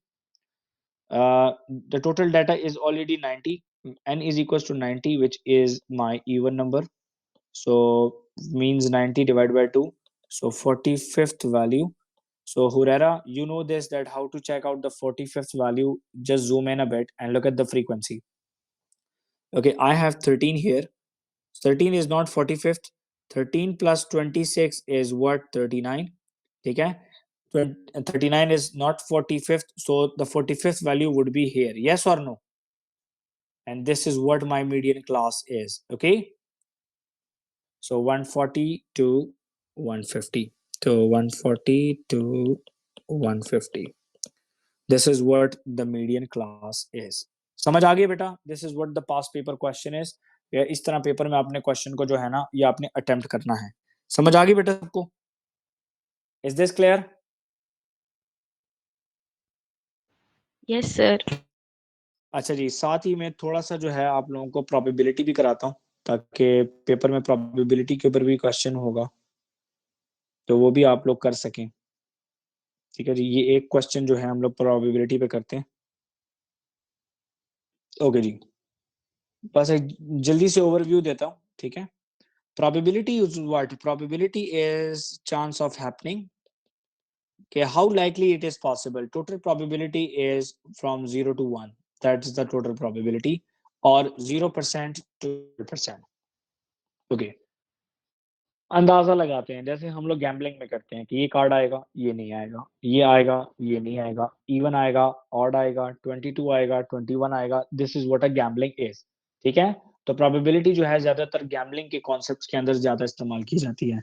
The total data is already 90. N is equals to 90, which is my even number. So means 90 divided by 2. So 45th value. So Hurera, you know this, that how to check out the 45th value. Just zoom in a bit and look at the frequency. Okay, I have 13 here. 13 is not 45th. 13 plus 26 is what? 39. Okay, 39 is not 45th. So the 45th value would be here. Yes or no? And this is what my median class is. Okay. So 140 to 150. So 140 to 150. This is what the median class is. समझ आ गया बेटा? This is what the past paper question is. या इस तरह paper में आपने question को जो है ना ये आपने अटेम्प्ट करना है. समझ आ गई बेटा सबको? Is this clear? Yes, sir. अच्छा जी, साथ ही मैं थोड़ा सा जो है आप लोगों को प्रोबेबिलिटी भी कराता हूँ ताकि पेपर में प्रोबेबिलिटी के ऊपर भी क्वेश्चन होगा तो वो भी आप लोग कर सकें. ठीक है जी, ये एक क्वेश्चन जो है हम लोग प्रोबेबिलिटी पे करते हैं. ओके जी, बस एक जल्दी से ओवरव्यू देता हूँ. ठीक है, probability is what? Probability is chance of happening. Okay, how likely it is possible? Total probability is from 0 to 1. That's the total probability, or 0% to 100%. Okay. अंदाजा लगाते हैं जैसे हम लोग गैम्बलिंग में करते हैं कि ये कार्ड आएगा, ये नहीं आएगा, ये आएगा, ये नहीं आएगा, इवन आएगा, ऑड आएगा, 22 आएगा, 21 आएगा. This is what a gambling is. ठीक है, तो प्रोबेबिलिटी जो है ज्यादातर गैम्बलिंग के कॉन्सेप्ट्स के अंदर ज्यादा इस्तेमाल की जाती है.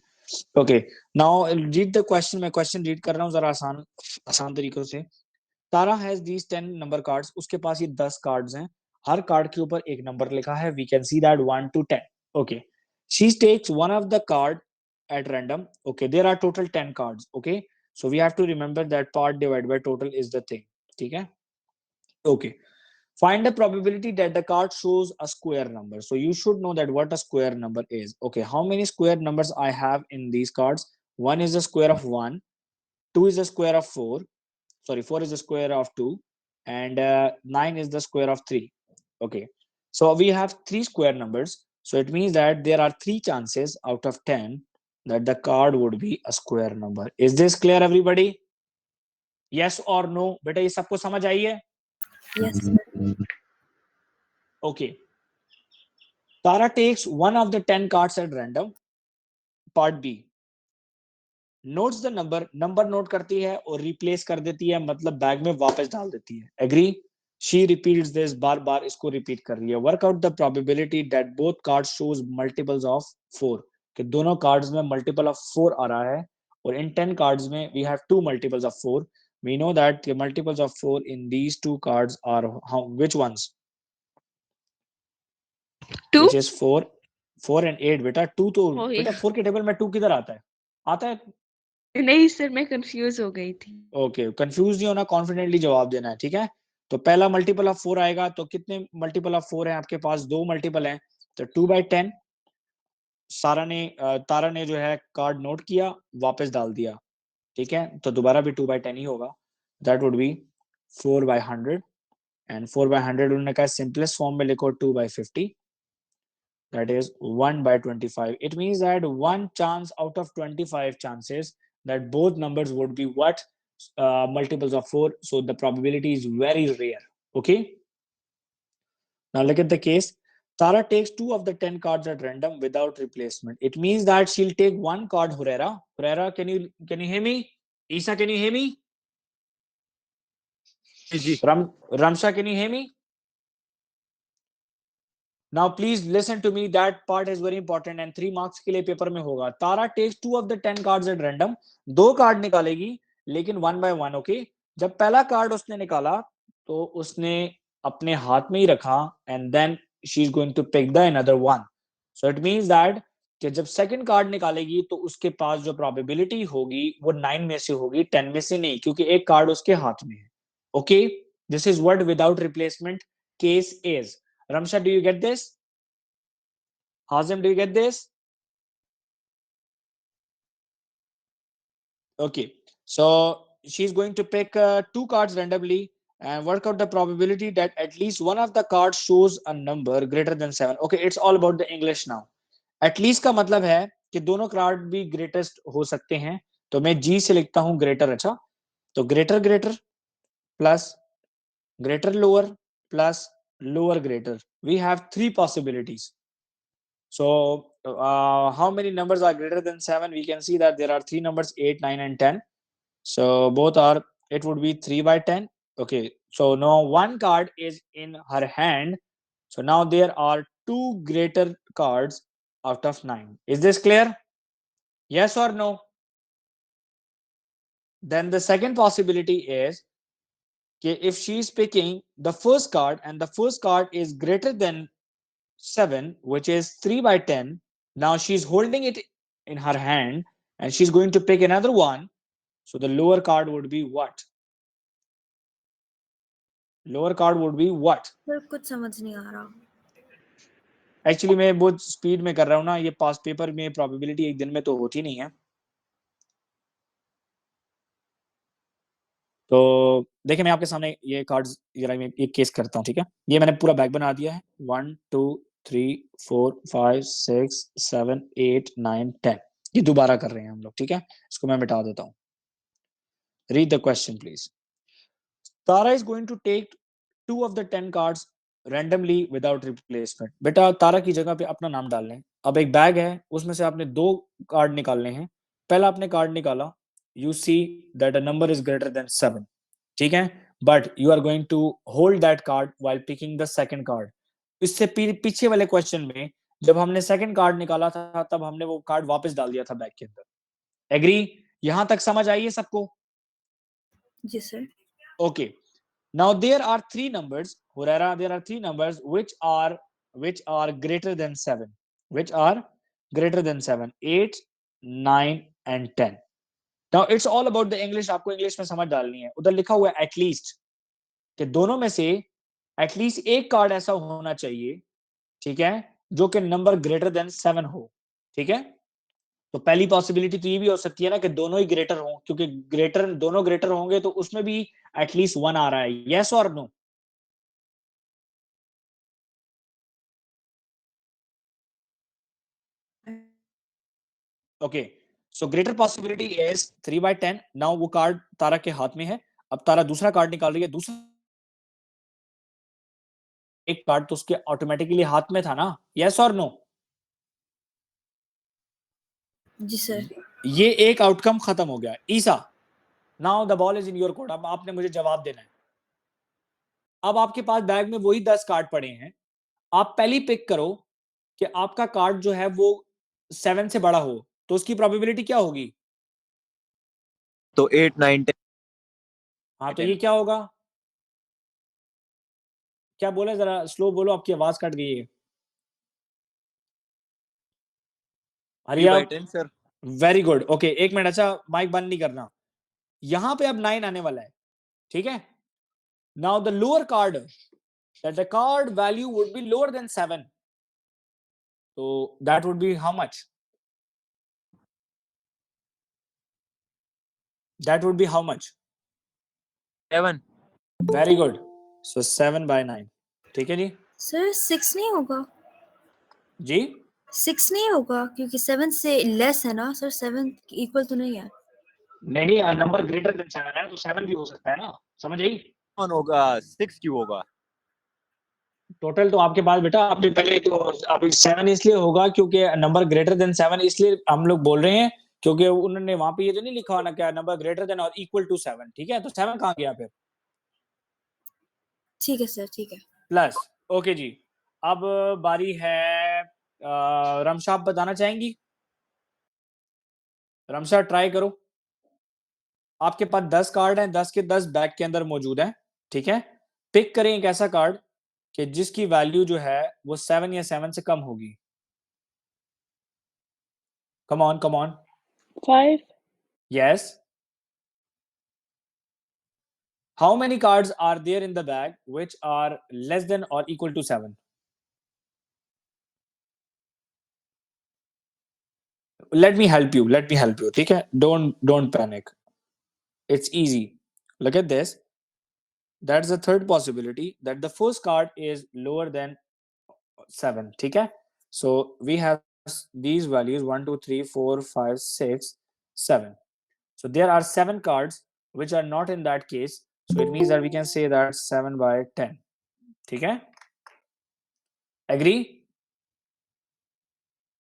Okay, now read the question. मैं क्वेश्चन रीड कर रहा हूँ जरा आसान आसान तरीकों से. तारा हैज दीज 10 नंबर कार्ड्स, उसके पास ये 10 कार्ड्स हैं, हर कार्ड के ऊपर एक नंबर लिखा है, we can see that 1 to 10. Okay, she takes one of the card at random. Okay, there are total 10 cards. Okay, so we have to remember that part divided by total is the thing. ठीक है? Okay, find the probability that the card shows a square number. So you should know that what a square number is. Okay, how many square numbers I have in these cards? 1 is the square of 1, 2 is the square of 4, sorry, 4 is the square of 2, and 9 is the square of 3. Okay, so we have 3 square numbers, so it means that there are 3 chances out of 10 that the card would be a square number. Is this clear everybody? Yes or no? बेटा ये सबको समझ आई है? Yes, sir. Okay, Tara takes one of the 10 cards at random. Part B, notes the number note करती है और replace कर देती है, मतलब बैग में वापस डाल देती है. एग्री? शी रिपीट्स दिस, बार बार इसको रिपीट कर रही है. Work out the probability that both cards shows multiples of 4, कि दोनों कार्ड्स में मल्टीपल ऑफ 4 आ रहा है, और इन 10 कार्ड्स में we have 2 multiples of 4. We know that the multiples of 4 in these 2 cards are which ones? 2 which is 4 and 8. बेटा 2 तो Oh, बेटा yeah. 4 के टेबल में 2 किधर आता है? आता है. नहीं सर, मैं कंफ्यूज हो गई थी. ओके, कंफ्यूज नहीं होना, कॉन्फिडेंटली जवाब देना है. ठीक है, तो पहला मल्टीपल ऑफ 4 आएगा, तो कितने मल्टीपल ऑफ 4 है आपके पास? 2 मल्टीपल है, तो 2/10. तारा ने जो है कार्ड नोट किया, वापस डाल दिया. ठीक है, तो दोबारा भी 2/10 ही होगा. दैट वुड बी 4/100, एंड 4/100 उन्होंने कहा सिंपलेस्ट फॉर्म में लिखो 2/50. that is 1/25. It means that one chance out of 25 chances that both numbers would be what? Multiples of 4. So the probability is very rare. Okay, now look at the case. Tara takes 2 of the 10 cards at random without replacement. It means that she'll take one card. Hurera, can you hear me? Isa, can you hear me? Ramsha, can you hear me? Now please listen to me, that part is very important and 3 marks के लिए paper में होगा. Tara takes 2 of the 10 cards at random. 2 card निकालेगी, लेकिन 1 by 1. Okay, जब पहला card उसने निकाला तो उसने अपने हाथ में ही रखा, and then she is going to pick the another one. So it means that कि जब सेकंड कार्ड निकालेगी तो उसके पास जो प्रोबेबिलिटी होगी वो 9 में से होगी, 10 में से नहीं, क्योंकि एक कार्ड उसके हाथ में है. Okay, this is word without replacement case is. Ramsha, do you get this? Hazim, do you get this? Okay, so she's going to pick 2 cards randomly and work out the probability that at least one of the cards shows a number greater than 7. Okay, it's all about the English now. At least का मतलब है कि दोनों card भी greatest हो सकते हैं, तो मैं G से लिखता हूं ग्रेटर. अच्छा, तो greater greater plus greater lower plus lower greater. We have 3 possibilities. So how many numbers are greater than 7? We can see that there are 3 numbers, 8, 9 and 10. So both are, it would be 3/10. Okay, so now one card is in her hand, so now there are 2 greater cards out of 9. Is this clear? Yes or no? Then the second possibility is if she is picking the first card and the first card is greater than 7, which is 3/10. Now she's holding it in her hand and she's going to pick another one. So the lower card would be what? Lower card would be what? Sir कुछ समझ नहीं आ रहा. Actually मैं बहुत speed में कर रहा हूँ ना, ये पास पेपर में प्रोबेबिलिटी एक दिन में तो होती नहीं है. तो देखिए मैं आपके सामने ये कार्ड्स जरा मैं एक केस करता हूँ. ठीक है, ये मैंने पूरा बैग बना दिया है. 1 2 3 4 5 6 7 8 9 10. ये दोबारा कर रहे हैं हम लोग. ठीक है, इसको मैं मिटा देता हूँ. Read the question please. Tara is going to take 2 of the 10 cards randomly without replacement. बेटा तारा की जगह पे अपना नाम डाल लें. अब एक बैग है, उसमें से आपने 2 कार्ड निकालने हैं. पहला आपने कार्ड निकाला, you see that a number is greater than 7. ठीक है, but you are going to hold that card while picking the second card. इससे पीछे वाले क्वेश्चन में जब हमने सेकंड कार्ड निकाला था तब हमने वो कार्ड वापस डाल दिया था बैग के अंदर. एग्री? यहां तक समझ आई है सबको? जी sir. Okay. Now there are three numbers, Hurera, there are three numbers which are greater than 7. Which are greater than 7. 8, 9 and 10. Now it's all about the English. आपको इंग्लिश में समझ डालनी है. उधर लिखा हुआ है एटलीस्ट, कि दोनों में से एटलीस्ट एक कार्ड ऐसा होना चाहिए, ठीक है, जो कि नंबर ग्रेटर देन 7 हो. ठीक है, तो पहली पॉसिबिलिटी तो ये भी हो सकती है ना कि दोनों ही ग्रेटर हों, क्योंकि दोनों ग्रेटर होंगे तो उसमें भी एटलीस्ट 1 आ रहा है. यस और no? Okay, so greater possibility is 3/10. Now वो कार्ड तारा के हाथ में है. अब तारा दूसरा कार्ड निकाल रही है. दूसरा एक कार्ड तो उसके ऑटोमेटिकली हाथ में था ना. यस और नो? जी सर. ये एक आउटकम खत्म हो गया. Isa, now the ball is in your court. अब आपने मुझे जवाब देना है. अब आपके पास बैग में वही 10 कार्ड पड़े हैं. आप पहली पिक करो कि आपका कार्ड जो है वो 7 से बड़ा हो, तो उसकी प्रोबेबिलिटी क्या होगी? तो 8, 9, 10. हाँ, तो ये क्या होगा? क्या बोले, जरा स्लो बोलो, आपकी आवाज कट गई है. 3/10 सर. Very good. ओके, एक मिनट. अच्छा, माइक बंद नहीं करना. यहां पे अब 9 आने वाला है. ठीक है, now the lower card, that the card value would be lower than 7, so that would be how much? That would be how much? 7. Very good. So 7/9. ठीक है जी. सर 6 नहीं होगा? जी 6 नहीं होगा क्योंकि 7 से लेस है ना सर. 7 इक्वल तो नहीं है. नहीं, नंबर ग्रेटर देन 7 है तो 7 भी हो सकता है ना. समझ आई? कौन होगा? 6 क्यों होगा? टोटल तो आपके पास बेटा, आपने पहले तो आप 7 इसलिए होगा क्योंकि नंबर ग्रेटर देन 7, इसलिए हम लोग बोल रहे हैं क्योंकि उन्होंने वहां पे ये तो नहीं लिखा होना क्या नंबर ग्रेटर देन और इक्वल टू 7. ठीक है, तो 7 कहां गया फिर? ठीक है सर, ठीक है. प्लस. ओके जी, अब बारी है रमशा. आप बताना चाहेंगी? रमशा, ट्राई करो. आपके पास 10 कार्ड हैं, 10 के 10 बैग के अंदर मौजूद हैं. ठीक है, पिक करें एक ऐसा कार्ड कि जिसकी वैल्यू जो है वो 7 या 7 से कम होगी. Come on, come on. 5. Yes. How many cards are there in the bag which are less than or equal to 7? Let me help you. Let me help you. ठीक है? Don't panic. It's easy. Look at this. That's the third possibility, that the first card is lower than 7. ठीक है? So we have these values 1, 2, 3, 4, 5, 6, 7. So there are 7 cards which are not in that case. So it means that we can say that 7/10. ठीक है? Agree?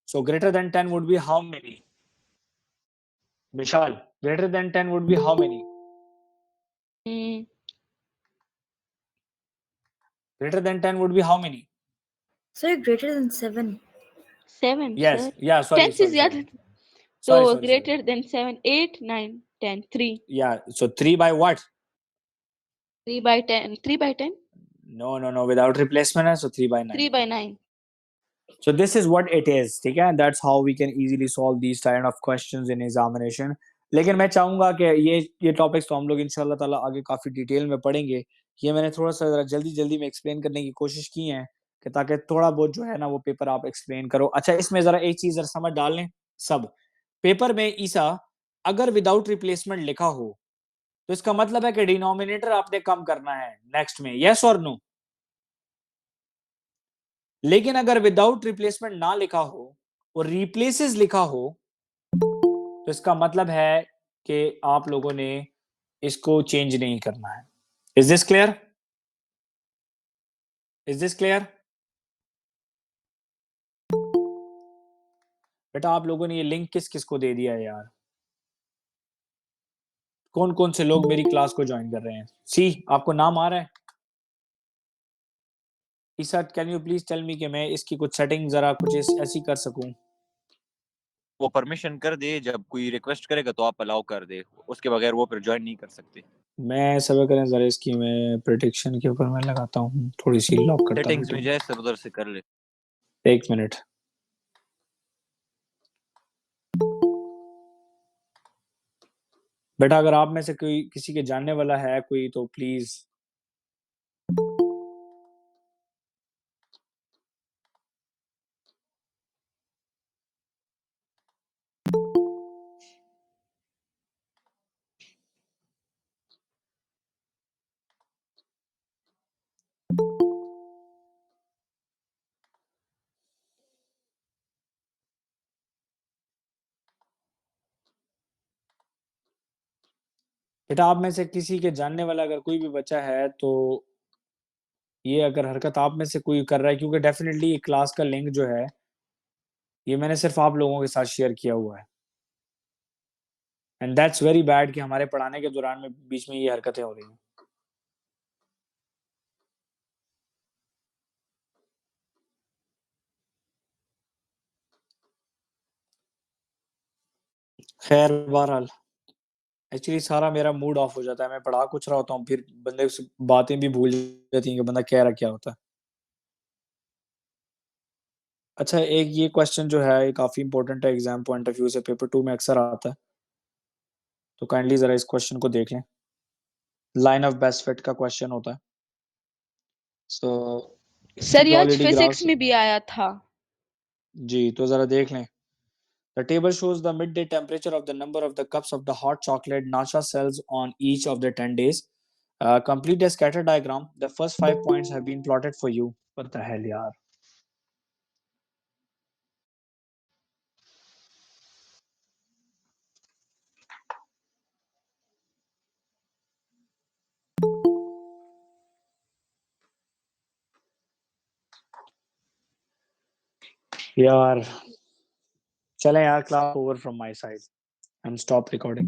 So greater than 10 would be how many? Vishal, greater than 10 would be how many? Mm, Greater than 10 would be how many? Sir greater than 7. 7 Yes. sir. Yeah, sorry, 10 से sorry, ज्यादा. sorry. तो Sorry, sorry, greater sorry. than 7, 8, 9, 10, 3. Yeah, so 3 by what? 3/10. 3/10. No, without replacement है, so 3/9. 3/9. So this is what it is, ठीक है? That's how we can easily solve these kind of questions in examination. लेकिन मैं चाहूंगा कि ये topics तो हम लोग इंशाल्लाह ताला आगे काफी डिटेल में पढ़ेंगे. ये मैंने थोड़ा सा जरा जल्दी में एक्सप्लेन करने की कोशिश की है कि ताकि थोड़ा बहुत जो है ना वो पेपर आप एक्सप्लेन करो. अच्छा, इसमें जरा एक चीज जरा समझ डाल लें सब. पेपर में ईसा अगर विदाउट रिप्लेसमेंट लिखा हो तो इसका मतलब है कि डिनोमिनेटर आपने कम करना है नेक्स्ट में. यस और नो? लेकिन अगर विदाउट रिप्लेसमेंट ना लिखा हो और रिप्लेसेस लिखा हो तो इसका मतलब है कि आप लोगों ने इसको चेंज नहीं करना है. Is this clear? Is this clear? बेटा आप लोगों ने ये लिंक किस किस को दे दिया है यार? कौन कौन से लोग मेरी क्लास को ज्वाइन कर रहे हैं? सी, आपको नाम आ रहा है? Isa, can you please tell me कि मैं इसकी कुछ सेटिंग जरा कुछ ऐसी कर सकूं? वो परमिशन कर दे, जब कोई रिक्वेस्ट करेगा तो आप अलाउ कर दे, उसके बगैर वो फिर ज्वाइन नहीं कर सकते. मैं सब करें जरा इसकी मैं प्रेडिक्शन के ऊपर मैं लगाता हूँ, थोड़ी सी लॉक करता सेटिंग्स हूँ। में जाए सब उधर से कर ले। 1 मिनट। बेटा अगर आप में से कोई किसी के जानने वाला है कोई तो प्लीज। बेटा आप में से किसी के जानने वाला अगर कोई भी बच्चा है तो ये अगर हरकत आप में से कोई कर रहा है, क्योंकि डेफिनेटली ये क्लास का लिंक जो है ये मैंने सिर्फ आप लोगों के साथ शेयर किया हुआ है, एंड दैट्स वेरी बैड कि हमारे पढ़ाने के दौरान में बीच में ये हरकतें हो रही हैं। खैर बहरहाल एक्चुअली सारा मेरा मूड ऑफ हो जाता है, मैं पढ़ा कुछ रहा होता हूँ फिर बंदे से बातें भी भूल जाती हैं कि बंदा कह रहा क्या होता है। अच्छा एक ये क्वेश्चन जो है ये काफी इंपॉर्टेंट है एग्जाम पॉइंट ऑफ व्यू से, पेपर 2 में अक्सर आता है, तो काइंडली जरा इस क्वेश्चन को देख लें। लाइन ऑफ बेस्ट फिट का क्वेश्चन होता है। सो सर ये आज इक्वालिटी फिजिक्स ग्राफ्स में भी आया था। जी, तो जरा देख लें। The table shows the midday temperature of the number of the cups of the hot chocolate Nasha sells on each of the 10 days. Complete a scatter diagram. The first 5 points have been plotted for you. What the hell, yaar? यार चलें यार, class over from my side. I'm stop recording.